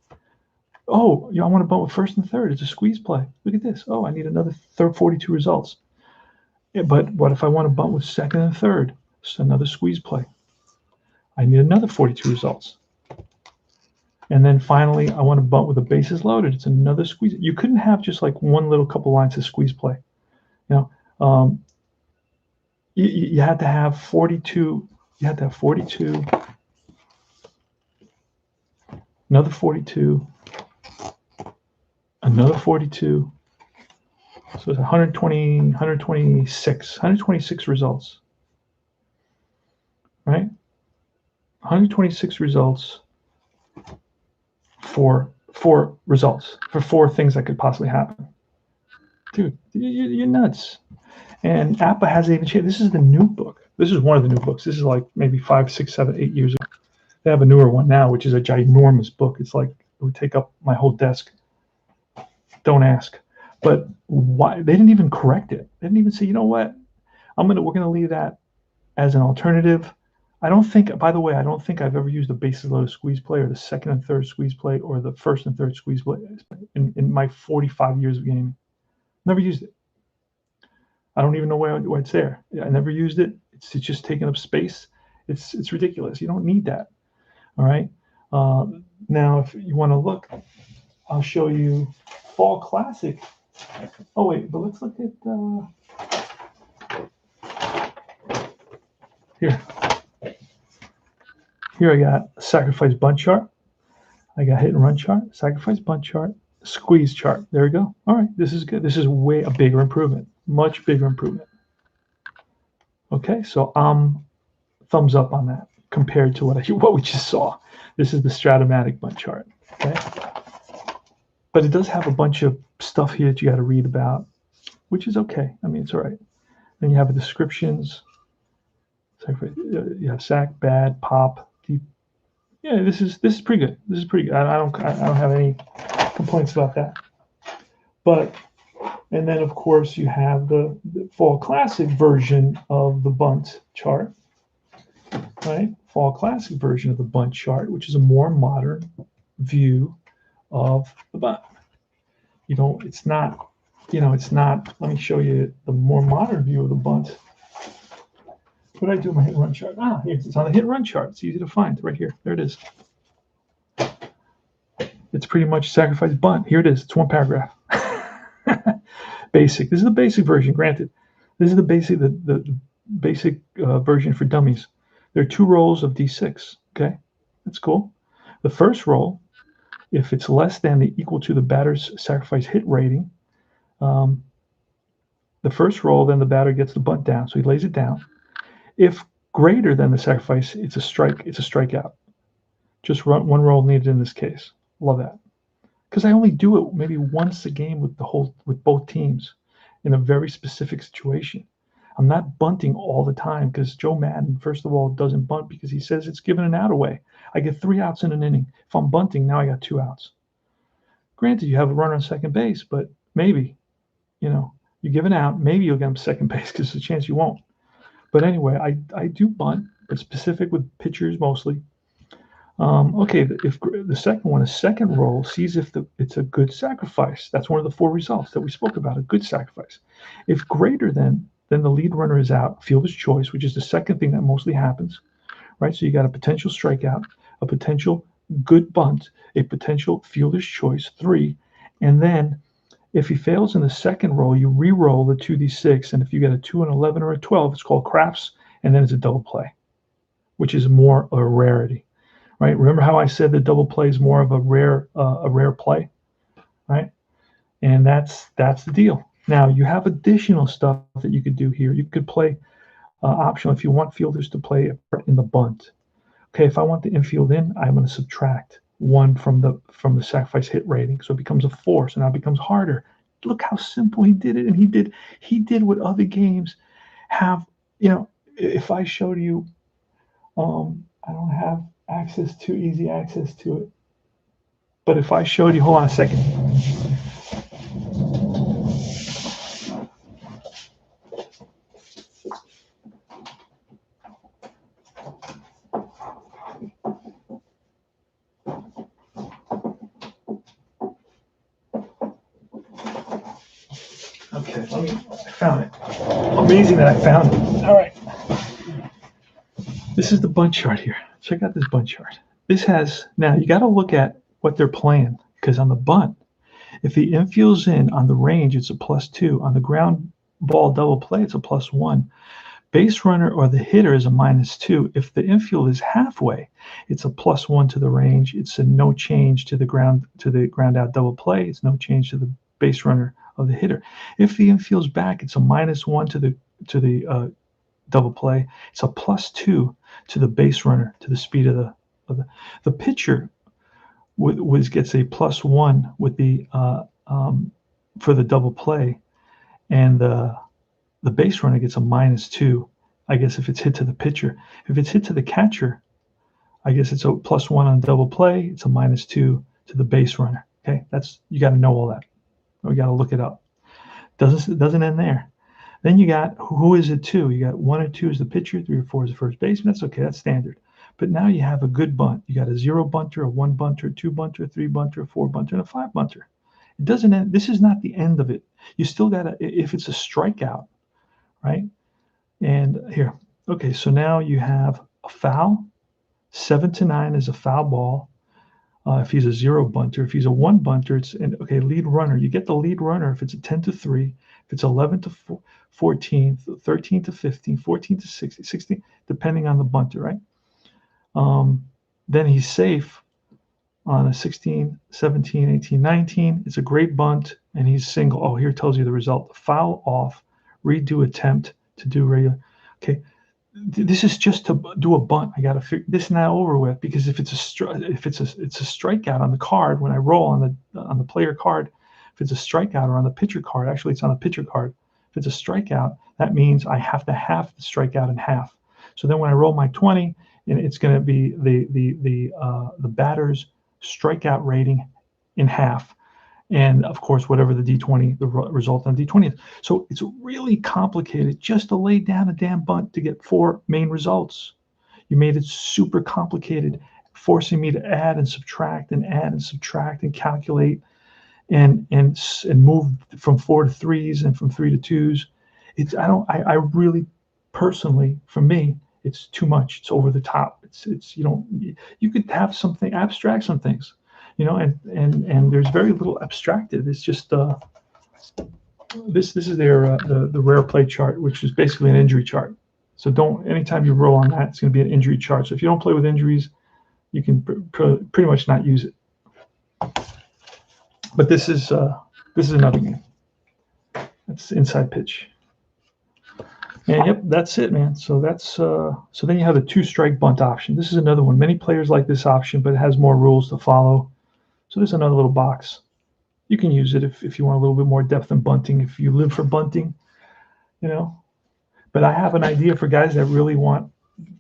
Oh, I want to bunt with first and third. It's a squeeze play. Look at this. Oh, I need another 42 results. Yeah, but what if I want to bunt with second and third? It's another squeeze play. I need another 42 results. And then finally, I want to bunt with the bases loaded. It's another squeeze. You couldn't have just like one little couple lines of squeeze play. You had to have 42. You had to have 42. Another 42. Another 42. So it's 126 results. Right? 126 results for 4 results, for 4 things that could possibly happen. Dude, you're nuts. And APA hasn't even changed. This is the new book. This is one of the new books. This is like maybe 5, 6, 7, 8 years ago. They have a newer one now, which is a ginormous book. It's like, it would take up my whole desk. Don't ask. But why? They didn't even correct it. They didn't even say, you know what? We're gonna leave that as an alternative. I don't think I've ever used a bases loaded squeeze play or the second and third squeeze play or the first and third squeeze play in my 45 years of gaming. Never used it. I don't even know why it's there. I never used it. It's just taking up space. It's ridiculous. You don't need that. All right. Now, if you want to look, I'll show you Fall Classic. Oh wait, but let's look at here. Here I got sacrifice bunt chart. I got hit and run chart, sacrifice bunt chart, squeeze chart. There we go. All right, this is good. This is way a bigger improvement, much bigger improvement. Okay, so thumbs up on that compared to what we just saw. This is the Stratomatic bunt chart. Okay, but it does have a bunch of stuff here that you got to read about, which is okay. I mean, it's all right. Then you have the descriptions. You have sack, bad, pop, deep. Yeah, this is pretty good. This is pretty good. I don't have any complaints about that. But and then of course you have the Fall Classic version of the bunt chart, right? Fall Classic version of the bunt chart, which is a more modern view of the bunt. You know, it's not. It's not. Let me show you the more modern view of the bunt. What did I do with my hit and run chart? Ah, here it's on the hit and run chart. It's easy to find right here. There it is. It's pretty much sacrifice bunt. Here it is. It's one paragraph. Basic. This is the basic version. Granted, this is the basic version for dummies. There are 2 rolls of D6. Okay, that's cool. The first roll, if it's less than the equal to the batter's sacrifice hit rating, the first roll, then the batter gets the bunt down, so he lays it down. If greater than the sacrifice, it's a strike. It's a strikeout. Just one roll needed in this case. Love that. Because I only do it maybe once a game with both teams in a very specific situation. I'm not bunting all the time because Joe Madden, first of all, doesn't bunt because he says it's giving an out away. I get 3 outs in an inning. If I'm bunting, now I got 2 outs. Granted, you have a runner on second base, but maybe, you give an out. Maybe you'll get him second base because there's a chance you won't. But anyway, I do bunt, but specific with pitchers mostly. Okay, if the second one, a second roll, sees if it's a good sacrifice. That's one of the 4 results that we spoke about, a good sacrifice. If greater than the lead runner is out, fielder's choice, which is the second thing that mostly happens, right? So you got a potential strikeout, a potential good bunt, a potential fielder's choice, 3, and then if he fails in the second roll, you re-roll the 2d6, and if you get a 2, an 11, or a 12, it's called craps, and then it's a double play, which is more a rarity. Right? Remember how I said the double play is more of a rare play, right? And that's the deal. Now you have additional stuff that you could do here. You could play optional if you want fielders to play in the bunt. Okay, if I want the infield in, I'm going to subtract 1 from the sacrifice hit rating, so it becomes a 4. So now it becomes harder. Look how simple he did it, and he did what other games have. If I showed you, I don't have easy access to it. But if I showed you, hold on a second. Okay, I found it. Amazing that I found it. All right. This is the bunt chart here. Check out this bunt chart. Now you got to look at what they're playing, because on the bunt, if the infield's in on the range, it's a +2. On the ground ball double play, it's a +1. Base runner or the hitter is a -2. If the infield is halfway, it's a +1 to the range. It's a no change to the ground out double play. It's no change to the base runner of the hitter. If the infield's back, it's a -1 to the double play. It's a +2 to the base runner, to the speed of the pitcher gets a +1 with the for the double play, and the base runner gets a -2. I guess if it's hit to the pitcher. If it's hit to the catcher, I guess it's a +1 on double play. It's a -2 to the base runner. Okay, you got to know all that. We got to look it up. Doesn't end there. Then you got, who is it to? You got 1 or 2 is the pitcher, 3 or 4 is the first baseman. That's okay. That's standard. But now you have a good bunt. You got a 0 bunter, a 1 bunter, 2 bunter, 3 bunter, a 4 bunter, and a 5 bunter. It doesn't end. This is not the end of it. You still got to, if it's a strikeout, right? And here, okay, so now you have a foul. 7 to 9 is a foul ball. If he's a 0 bunter, if he's a 1 bunter, it's okay. Lead runner, you get the lead runner if it's a 10-3, if it's 11-14, 13-15, 14-60, 16, depending on the bunter, right? Then he's safe on a 16, 17, 18, 19. It's a great bunt, and he's single. Oh, here tells you the result: foul off, redo attempt to do regular. Okay, this is just to do a bunt. I got to figure this now over with, because if it's a strikeout on the card when I roll on the player card, if it's a strikeout, or on the pitcher card, actually it's on the pitcher card. If it's a strikeout, that means I have to half the strikeout in half. So then when I roll my 20, and it's going to be the batter's strikeout rating in half, and of course whatever the D20, the result on D20 is. So it's really complicated just to lay down a damn bunt to get 4 main results. You made it super complicated, forcing me to add and subtract and calculate and move from 4 to 3s and from 3 to 2s. I really, personally, for me, it's too much. It's over the top. It's you could have something abstract, some things, and there's very little abstracted. It's just this is their the rare play chart, which is basically an injury chart. So anytime you roll on that, it's going to be an injury chart. So if you don't play with injuries, you can pretty much not use it. But this is another game. That's inside pitch. And yep, that's it, man. So so then you have the 2-strike bunt option. This is another one. Many players like this option, but it has more rules to follow. So there's another little box. You can use it if you want a little bit more depth in bunting, if you live for bunting, But I have an idea for guys that really want,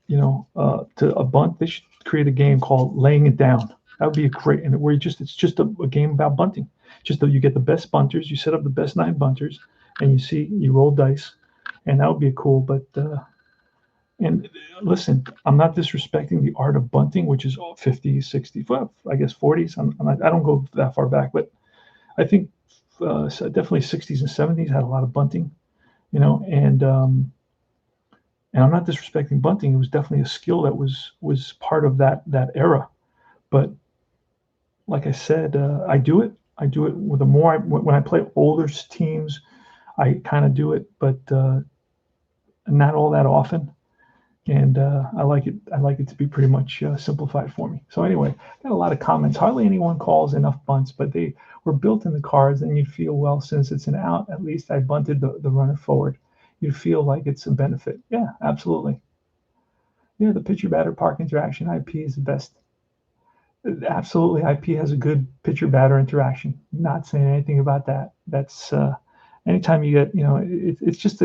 to a bunt. They should create a game called Laying It Down. That would be a great, and where it's just a game about bunting. Just that you get the best bunters, you set up the best 9 bunters, and you roll dice. And that would be cool, but and listen, I'm not disrespecting the art of bunting, which is 50s, 60s, well, I guess 40s. I don't go that far back, but I think definitely 60s and 70s had a lot of bunting, and I'm not disrespecting bunting. It was definitely a skill that was part of that era. But like I said, I do it with when I play older teams, I kind of do it, but not all that often, and I like it to be pretty much simplified for me. So anyway, got a lot of comments. Hardly anyone calls enough bunts, but they were built in the cards, and you'd feel, well, since it's an out, at least I bunted the runner forward. You'd feel like it's a benefit. Yeah, absolutely. Yeah, the pitcher batter park interaction, IP is the best. Absolutely, IP has a good pitcher batter interaction. Not saying anything about that. That's anytime you get, it's just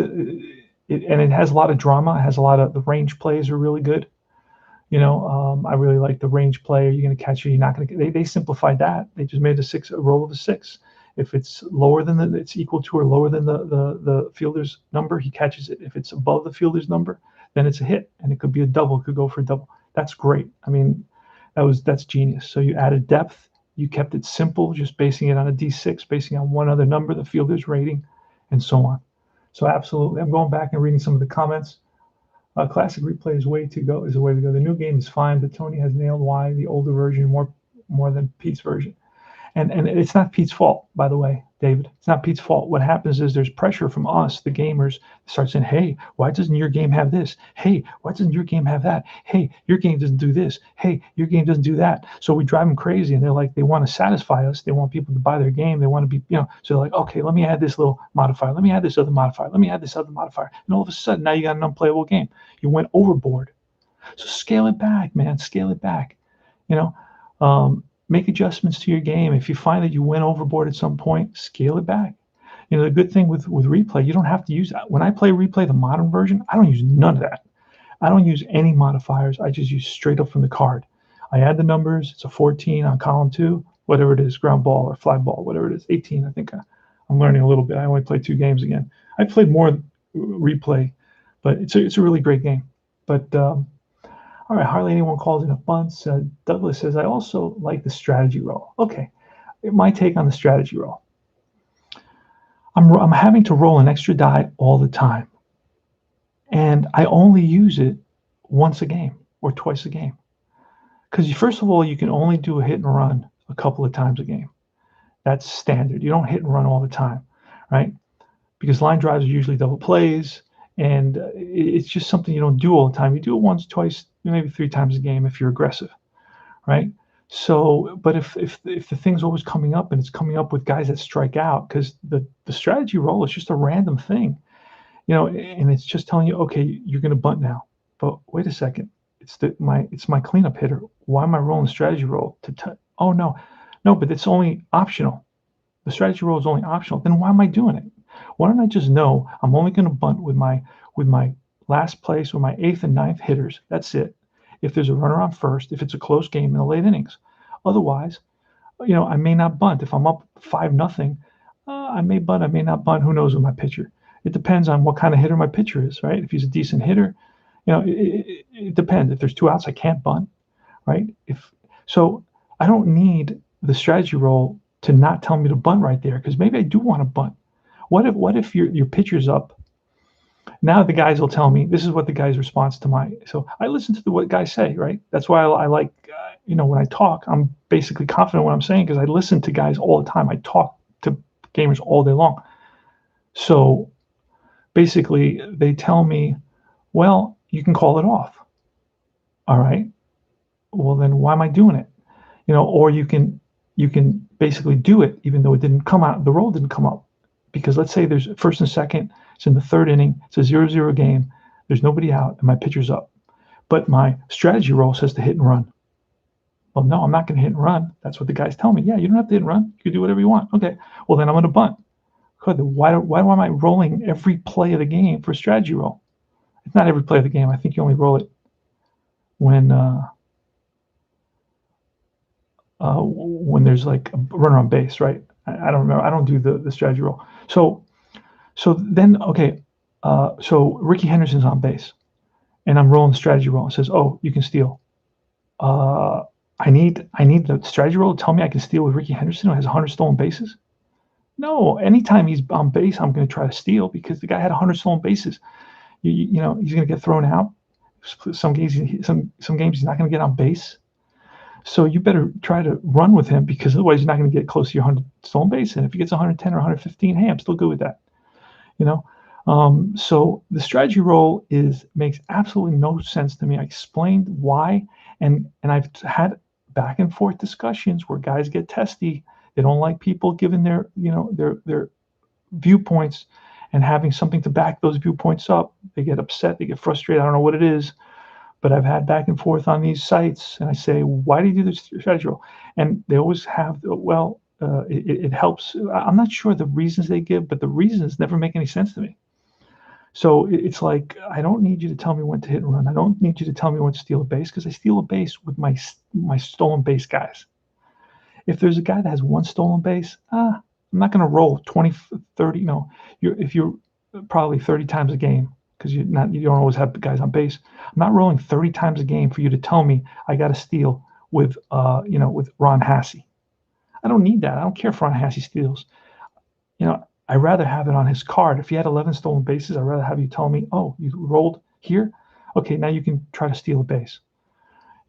and it has a lot of drama. It has a lot of, the range plays are really good. I really like the range play. Are you going to catch it? You're not going to. They simplified that. They just made a roll of a 6. If it's lower than it's equal to or lower than the fielder's number, he catches it. If it's above the fielder's number, then it's a hit, and it could be a double. It could go for a double. That's great. I mean, that's genius. So you added depth. You kept it simple, just basing it on a D6, basing on one other number, the fielder's rating, and so on. So absolutely, I'm going back and reading some of the comments. Classic replay is the way to go. The new game is fine, but Tony has nailed why the older version more than Pete's version. And it's not Pete's fault, by the way, David. It's not Pete's fault. What happens is there's pressure from us, the gamers, start saying, hey, why doesn't your game have this? Hey, why doesn't your game have that? Hey, your game doesn't do this. Hey, your game doesn't do that. So we drive them crazy, and they want to satisfy us. They want people to buy their game. They want to be, so they're like, okay, let me add this little modifier. Let me add this other modifier. Let me add this other modifier. And all of a sudden, now you got an unplayable game. You went overboard. So scale it back, man. Scale it back. Make adjustments to your game. If you find that you went overboard at some point, scale it back. The good thing with replay, you don't have to use that. When I play replay, the modern version, I don't use none of that. I don't use any modifiers. I just use straight up from the card. I add the numbers. It's a 14 on column 2, whatever it is, ground ball or fly ball, whatever it is. 18, I think. I'm learning a little bit. I only played 2 games again. I played more replay, but it's a really great game. But all right, hardly anyone calls enough bunts. Douglas says, I also like the strategy roll. Okay, my take on the strategy roll. I'm having to roll an extra die all the time, and I only use it once a game or twice a game. Because first of all, you can only do a hit and run a couple of times a game. That's standard. You don't hit and run all the time, right? Because line drives are usually double plays, and it's just something you don't do all the time. You do it once, twice, maybe three times a game if you're aggressive, right? So, but if the thing's always coming up and it's coming up with guys that strike out, because the strategy roll is just a random thing, and it's just telling you, okay, you're going to bunt now. But wait a second, it's my cleanup hitter. Why am I rolling strategy roll oh no, but it's only optional. The strategy roll is only optional. Then why am I doing it? Why don't I just know I'm only going to bunt with my last place or my eighth and ninth hitters? That's it. If there's a runner on first, if it's a close game in the late innings, otherwise, I may not bunt. If I'm up 5-0, I may bunt. I may not bunt. Who knows with my pitcher? It depends on what kind of hitter my pitcher is, right? If he's a decent hitter, it depends. If there's two outs, I can't bunt, right? So, I don't need the strategy roll to not tell me to bunt right there because maybe I do want to bunt. What if your pitcher's up? Now the guys will tell me this is what the guy's response to my. So I listen to what guys say, right? That's why I like, when I talk, I'm basically confident in what I'm saying because I listen to guys all the time. I talk to gamers all day long. So basically, they tell me, well, you can call it off. All right. Well, then why am I doing it? Or you can basically do it even though it didn't come out. The roll didn't come up because let's say there's first and second. It's in the third inning. It's a 0-0 game. There's nobody out, and my pitcher's up. But my strategy roll says to hit and run. Well, no, I'm not going to hit and run. That's what the guys tell me. Yeah, you don't have to hit and run. You can do whatever you want. Okay. Well, then I'm going to bunt. Good. Why am I rolling every play of the game for a strategy roll? It's not every play of the game. I think you only roll it when there's like a runner on base, right? I don't remember. I don't do the strategy roll. So then, okay, so Ricky Henderson's on base, and I'm rolling the strategy roll. It says, oh, you can steal. I need the strategy roll to tell me I can steal with Ricky Henderson who has 100 stolen bases. No, anytime he's on base, I'm going to try to steal because the guy had 100 stolen bases. He's going to get thrown out. Some games he's not going to get on base. So you better try to run with him because otherwise you're not going to get close to your 100 stolen base. And if he gets 110 or 115, hey, I'm still good with that. So the strategy roll makes absolutely no sense to me. I explained why, and I've had back and forth discussions where guys get testy. They don't like people giving their viewpoints and having something to back those viewpoints up. They get upset. They get frustrated. I don't know what it is. But I've had back and forth on these sites, and I say, why do you do this strategy roll? And they always have, it helps. I'm not sure the reasons they give, but the reasons never make any sense to me. So it's like, I don't need you to tell me when to hit and run. I don't need you to tell me when to steal a base because I steal a base with my stolen base guys. If there's a guy that has one stolen base, I'm not going to roll 20, 30. No, if you're probably 30 times a game, because you don't always have guys on base. I'm not rolling 30 times a game for you to tell me I got to steal with Ron Hassey. I don't need that. I don't care if Ron Hassey steals. I'd rather have it on his card. If he had 11 stolen bases, I'd rather have you tell me, oh, you rolled here? Okay, now you can try to steal a base.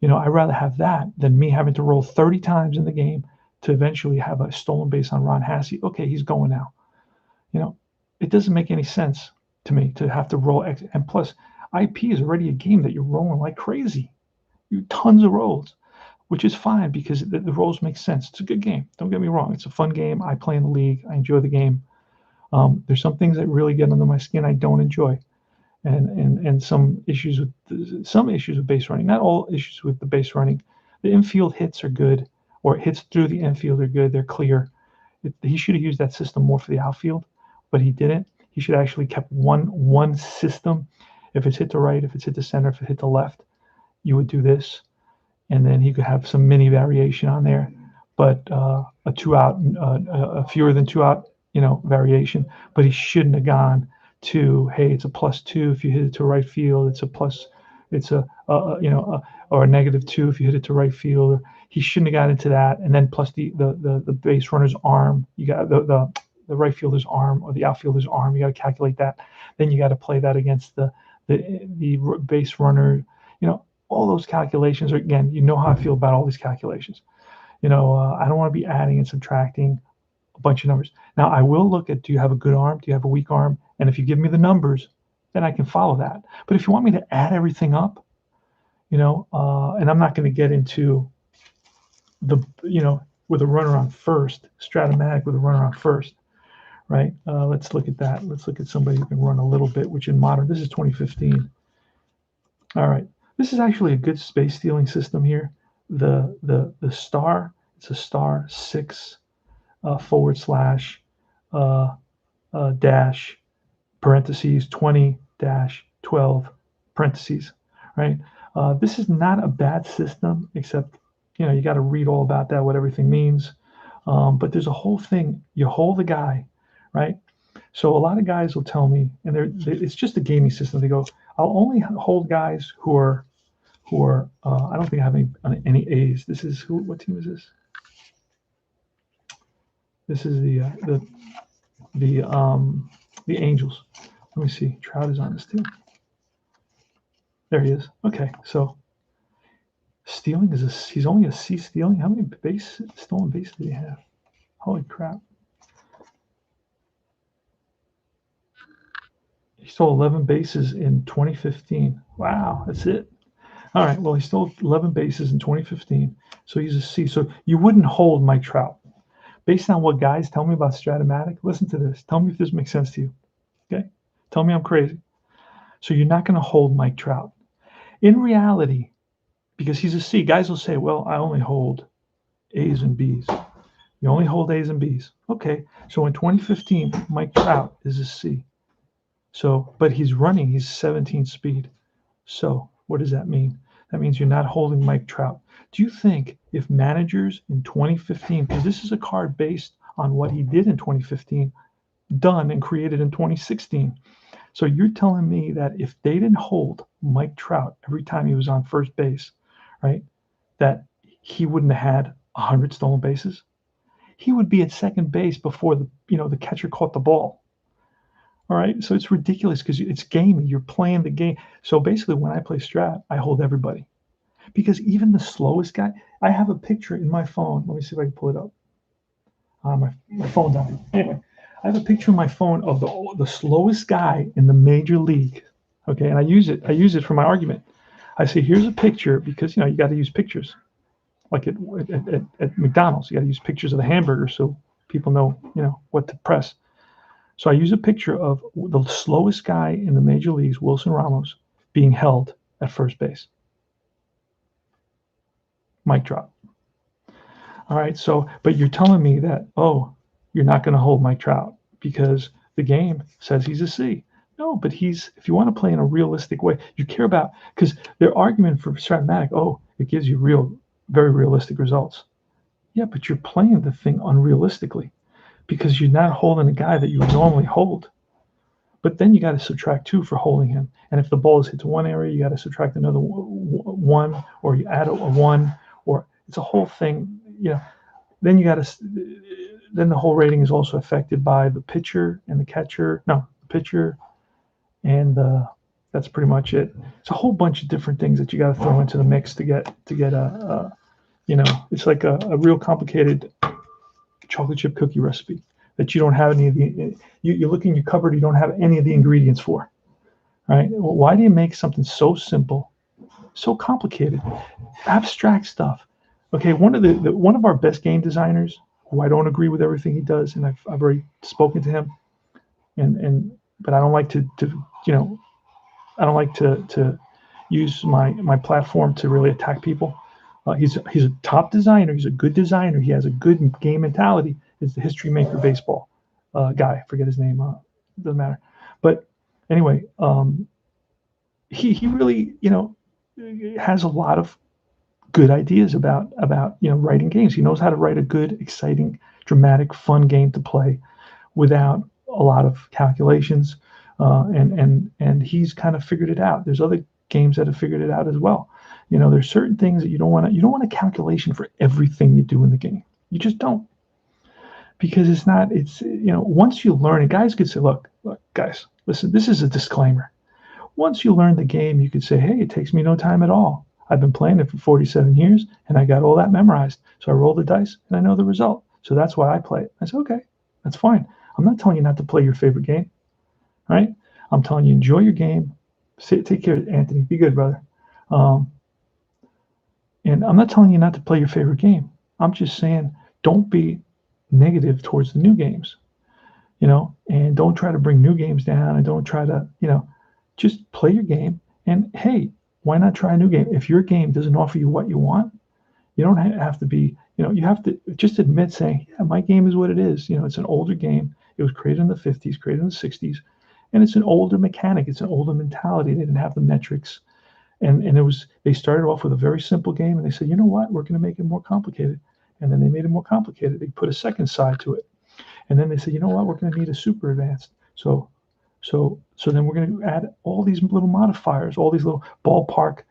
I'd rather have that than me having to roll 30 times in the game to eventually have a stolen base on Ron Hassey. Okay, he's going now. It doesn't make any sense to me to have to roll X. And plus, IP is already a game that you're rolling like crazy. You tons of rolls, which is fine because the rolls make sense. It's a good game. Don't get me wrong. It's a fun game. I play in the league. I enjoy the game. There's some things that really get under my skin I don't enjoy, and some issues with base running. Not all issues with the base running. The infield hits are good, or hits through the infield are good. They're clear. He should have used that system more for the outfield, but he didn't. He should actually kept one system. If it's hit to right, if it's hit to center, if it hit to left, you would do this, and then he could have some mini variation on there. But a 2-out, a fewer than 2-out, variation. But he shouldn't have gone to, hey, it's a +2 if you hit it to right field. It's a plus, it's or a -2 if you hit it to right field. He shouldn't have got into that. And then plus the base runner's arm. You got the right fielder's arm or the outfielder's arm. You got to calculate that. Then you got to play that against the base runner. all those calculations are, again, you know how I feel about all these calculations. I don't want to be adding and subtracting a bunch of numbers. Now, I will look at, do you have a good arm? Do you have a weak arm? And if you give me the numbers, then I can follow that. But if you want me to add everything up, and I'm not going to get into with a runner on first, Stratomatic with a runner on first, right? Let's look at that. Let's look at somebody who can run a little bit, which in modern, this is 2015. All right. This is actually a good space stealing system here. The star, it's a star 6 / dash parentheses 20-12 parentheses, right? This is not a bad system, except you got to read all about that, what everything means. But there's a whole thing. You hold the guy, right? So a lot of guys will tell me, and it's just a gaming system. They go, I'll only hold guys who are I don't think I have any A's. This is what team is this? This is the Angels. Let me see. Trout is on this team. There he is. Okay, so stealing he's only a C stealing. How many stolen bases do he have? Holy crap. He stole 11 bases in 2015. Wow, that's it. All right, well, he stole 11 bases in 2015, so he's a C. So you wouldn't hold Mike Trout. Based on what guys tell me about Stratomatic, listen to this. Tell me if this makes sense to you, okay? Tell me I'm crazy. So you're not going to hold Mike Trout. In reality, because he's a C, guys will say, well, I only hold A's and B's. You only hold A's and B's. Okay, so in 2015, Mike Trout is a C. So, but he's 17 speed. So what does that mean? That means you're not holding Mike Trout. Do you think if managers in 2015, because this is a card based on what he did in 2015, done and created in 2016. So you're telling me that if they didn't hold Mike Trout every time he was on first base, right, that he wouldn't have had 100 stolen bases? He would be at second base before the catcher caught the ball. All right, so it's ridiculous because it's gaming. You're playing the game. So basically, when I play Strat, I hold everybody, because even the slowest guy. I have a picture in my phone. Let me see if I can pull it up. My phone died. Anyway, I have a picture in my phone of the slowest guy in the major league. Okay, and I use it for my argument. I say, here's a picture, because you got to use pictures, like at McDonald's. You got to use pictures of the hamburger so people know what to press. So I use a picture of the slowest guy in the major leagues, Wilson Ramos, being held at first base. Mic drop. All right, so, but you're telling me that, you're not going to hold Mike Trout because the game says he's a C. No, but if you want to play in a realistic way, you care about, because their argument for Stratomatic, it gives you very realistic results. Yeah, but you're playing the thing unrealistically, because you're not holding a guy that you would normally hold. But then you got to subtract 2 for holding him. And if the ball is hit to one area, you got to subtract another 1, or you add a 1, or it's a whole thing. Then then the whole rating is also affected by the pitcher and the catcher. No, the pitcher, and that's pretty much it. It's a whole bunch of different things that you got to throw into the mix to get it's like a real complicated chocolate chip cookie recipe that you don't have any of the. You look in your cupboard, you don't have any of the ingredients for. Right? Well, why do you make something so simple, so complicated, abstract stuff? Okay, one of our best game designers, who I don't agree with everything he does, and I've already spoken to him, but I don't like to use my platform to really attack people. He's a top designer. He's a good designer. He has a good game mentality. Is the History Maker Baseball guy? I forget his name. Doesn't matter. But anyway, he really has a lot of good ideas about writing games. He knows how to write a good, exciting, dramatic, fun game to play without a lot of calculations. And he's kind of figured it out. There's other games that have figured it out as well. There's certain things that you don't want a calculation for everything you do in the game. You just don't. Because once you learn it, guys could say, look, guys, listen, this is a disclaimer. Once you learn the game, you could say, hey, it takes me no time at all. I've been playing it for 47 years, and I got all that memorized. So I roll the dice, and I know the result. So that's why I play it. I said, okay, that's fine. I'm not telling you not to play your favorite game, right? I'm telling you, enjoy your game. Take care, Anthony. Be good, brother. Um, and I'm not telling you not to play your favorite game. I'm just saying don't be negative towards the new games, and don't try to bring new games down and don't try to, just play your game. And hey, why not try a new game? If your game doesn't offer you what you want, you don't have to be, you have to just admit saying, yeah, my game is what it is. It's an older game. It was created in the 50s, created in the 60s, and it's an older mechanic. It's an older mentality. They didn't have the metrics. And they started off with a very simple game and they said, you know what, we're going to make it more complicated. And then they made it more complicated. They put a second side to it. And then they said, you know what, we're going to need a super advanced. So then we're going to add all these little modifiers, all these little ballpark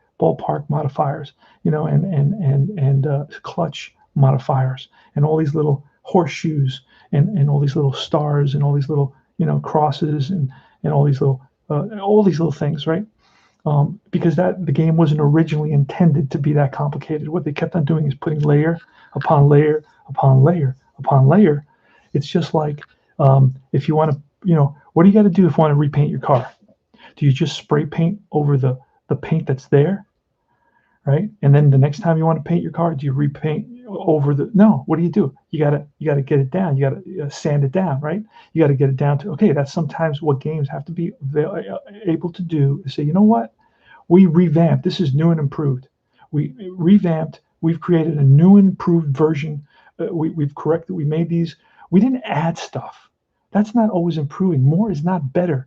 modifiers, and clutch modifiers, and all these little horseshoes, and all these little stars, and all these little crosses, and all these little things, right? Because the game wasn't originally intended to be that complicated. What they kept on doing is putting layer upon layer upon layer upon layer. It's just like if you want to, what do you got to do if you want to repaint your car? Do you just spray paint over the paint that's there, right? And then the next time you want to paint your car, do you repaint over the? No. What do? You gotta get it down. You gotta sand it down, right? You gotta get it down to okay. That's sometimes what games have to be able to do. Is say, you know what? We revamped. This is new and improved. We revamped. We've created a new and improved version. We've corrected. We made these. We didn't add stuff. That's not always improving. More is not better.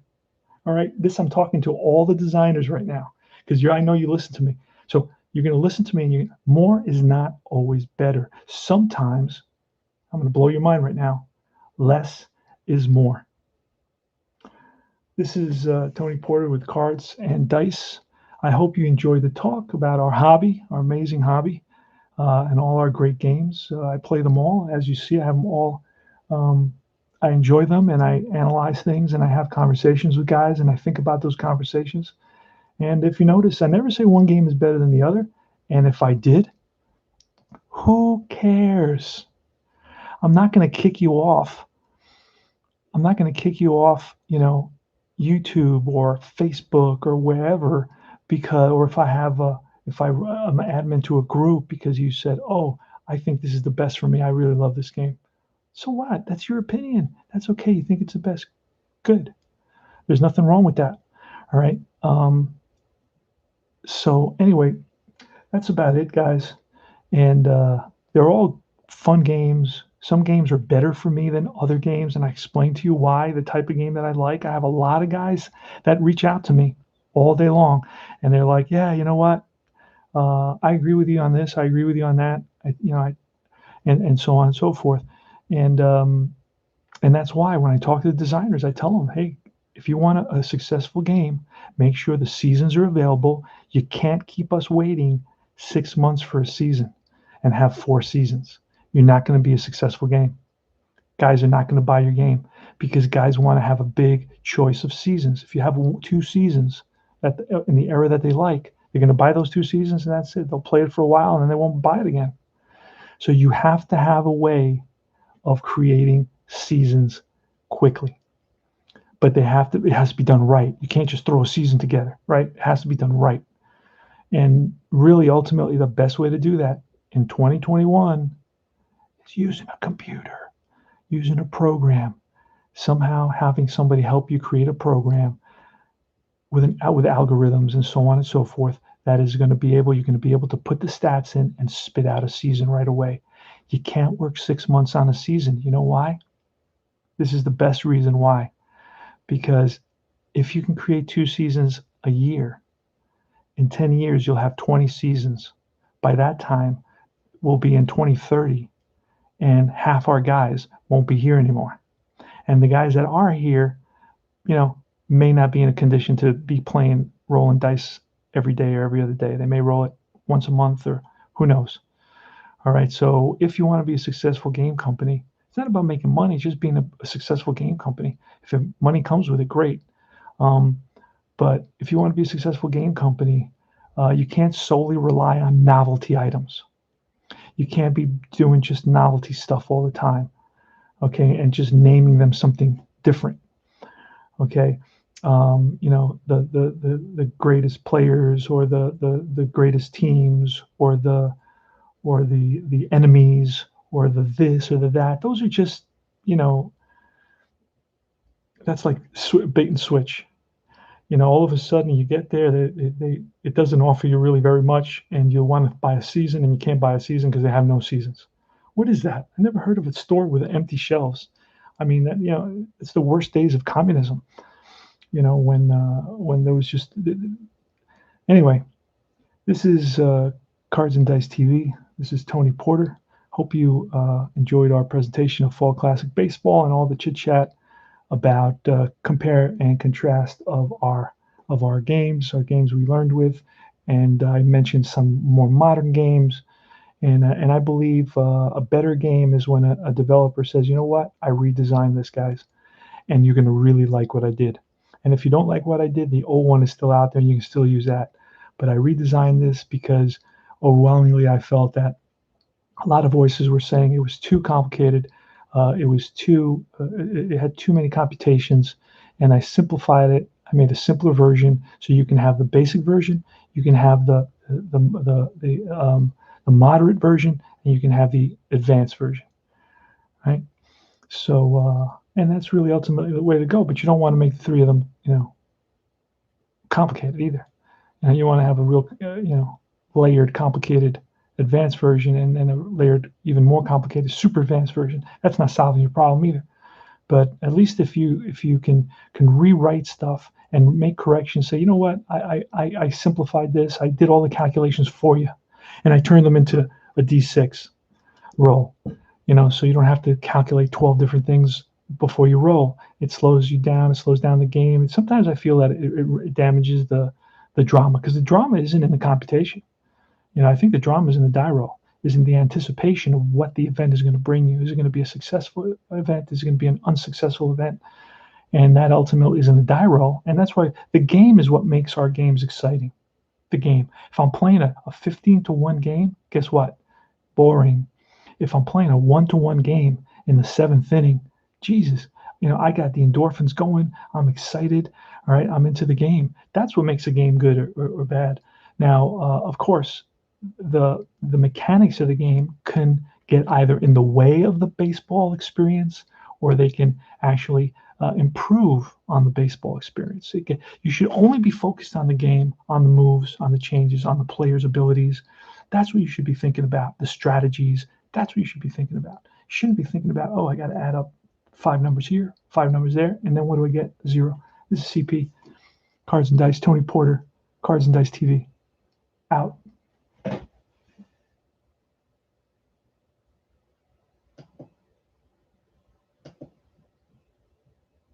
All right. I'm talking to all the designers right now because I know you listen to me. So you're going to listen to me and more is not always better. Sometimes, I'm going to blow your mind right now, less is more. This is Tony Porter with Cards and Dice. I hope you enjoyed the talk about our hobby, our amazing hobby, and all our great games. I play them all. As you see, I have them all. I enjoy them, and I analyze things, and I have conversations with guys, and I think about those conversations. And if you notice, I never say one game is better than the other. And if I did, who cares? I'm not going to kick you off. I'm not going to kick you off, YouTube or Facebook or wherever or if I'm an admin to a group because you said, oh, I think this is the best for me. I really love this game. So what? That's your opinion. That's okay. You think it's the best. Good. There's nothing wrong with that. All right. So anyway, that's about it, guys. And they're all fun games. Some games are better for me than other games, and I explain to you why, the type of game that I like. I have a lot of guys that reach out to me all day long, and they're like, yeah, you know what? I agree with you on this. I agree with you on that. And so on and so forth. And that's why when I talk to the designers, I tell them, hey, if you want a successful game, make sure the seasons are available. You can't keep us waiting 6 months for a season and have 4 seasons. You're not going to be a successful game. Guys are not going to buy your game because guys want to have a big choice of seasons. If you have 2 seasons in the era that they like, they're going to buy those 2 seasons and that's it. They'll play it for a while and then they won't buy it again. So you have to have a way of creating seasons quickly. But it has to be done right. You can't just throw a season together, right? It has to be done right. And really, ultimately, the best way to do that in 2021 is using a computer, using a program, somehow having somebody help you create a program with algorithms and so on and so forth that is going to be able, you're going to be able to put the stats in and spit out a season right away. You can't work 6 months on a season. You know why? This is the best reason why. Because if you can create 2 seasons a year, in 10 years, you'll have 20 seasons. By that time, we'll be in 2030, and half our guys won't be here anymore. And the guys that are here, may not be in a condition to be rolling dice every day or every other day. They may roll it once a month or who knows. All right, so if you want to be a successful game company, it's not about making money, it's just being a successful game company. If money comes with it, great. But if you want to be a successful game company, You can't solely rely on novelty items. You can't be doing just novelty stuff all the time, okay, and just naming them something different, okay. The greatest players, or the greatest teams, or the enemies, or the this or the that. Those are just, you know, that's like bait and switch. All of a sudden you get there, it doesn't offer you really very much, and you want to buy a season, and you can't buy a season because they have no seasons. What is that? I never heard of a store with empty shelves. I mean, it's the worst days of communism. When there was just anyway. This is Cards and Dice TV. This is Tony Porter. Hope you enjoyed our presentation of Fall Classic Baseball and all the chit chat about compare and contrast of our games we learned with, and I mentioned some more modern games, and I believe a better game is when a developer says, you know what, I redesigned this, guys, and you're going to really like what I did. And if you don't like what I did, the old one is still out there, and you can still use that. But I redesigned this because overwhelmingly I felt that a lot of voices were saying it was too complicated. It had too many computations, and I simplified it. I made a simpler version, so you can have the basic version, you can have the moderate version, and you can have the advanced version, right? So, and that's really ultimately the way to go. But you don't want to make the three of them, complicated either. And you want to have a real, layered, complicated advanced version, and then a layered, even more complicated super advanced version. That's not solving your problem either. But at least if you can rewrite stuff and make corrections, say, you know what, I simplified this, I did all the calculations for you, and I turned them into a D6 roll. So you don't have to calculate 12 different things before you roll. It slows you down. It slows down the game. And sometimes I feel that it damages the drama, because the drama isn't in the computation. I think the drama is in the die roll, is in the anticipation of what the event is going to bring you. Is it going to be a successful event? Is it going to be an unsuccessful event? And that ultimately is in the die roll. And that's why the game is what makes our games exciting. The game. If I'm playing a 15-1 game, guess what? Boring. If I'm playing a 1-1 game in the 7th inning, Jesus, I got the endorphins going. I'm excited. All right, I'm into the game. That's what makes a game good or bad. Now, of course, the mechanics of the game can get either in the way of the baseball experience, or they can actually improve on the baseball experience. You should only be focused on the game, on the moves, on the changes, on the players' abilities. That's what you should be thinking about. The strategies. That's what you should be thinking about. You shouldn't be thinking about, oh, I got to add up 5 numbers here, 5 numbers there, and then what do I get? 0. This is CP. Cards and Dice, Tony Porter, Cards and Dice TV. Out.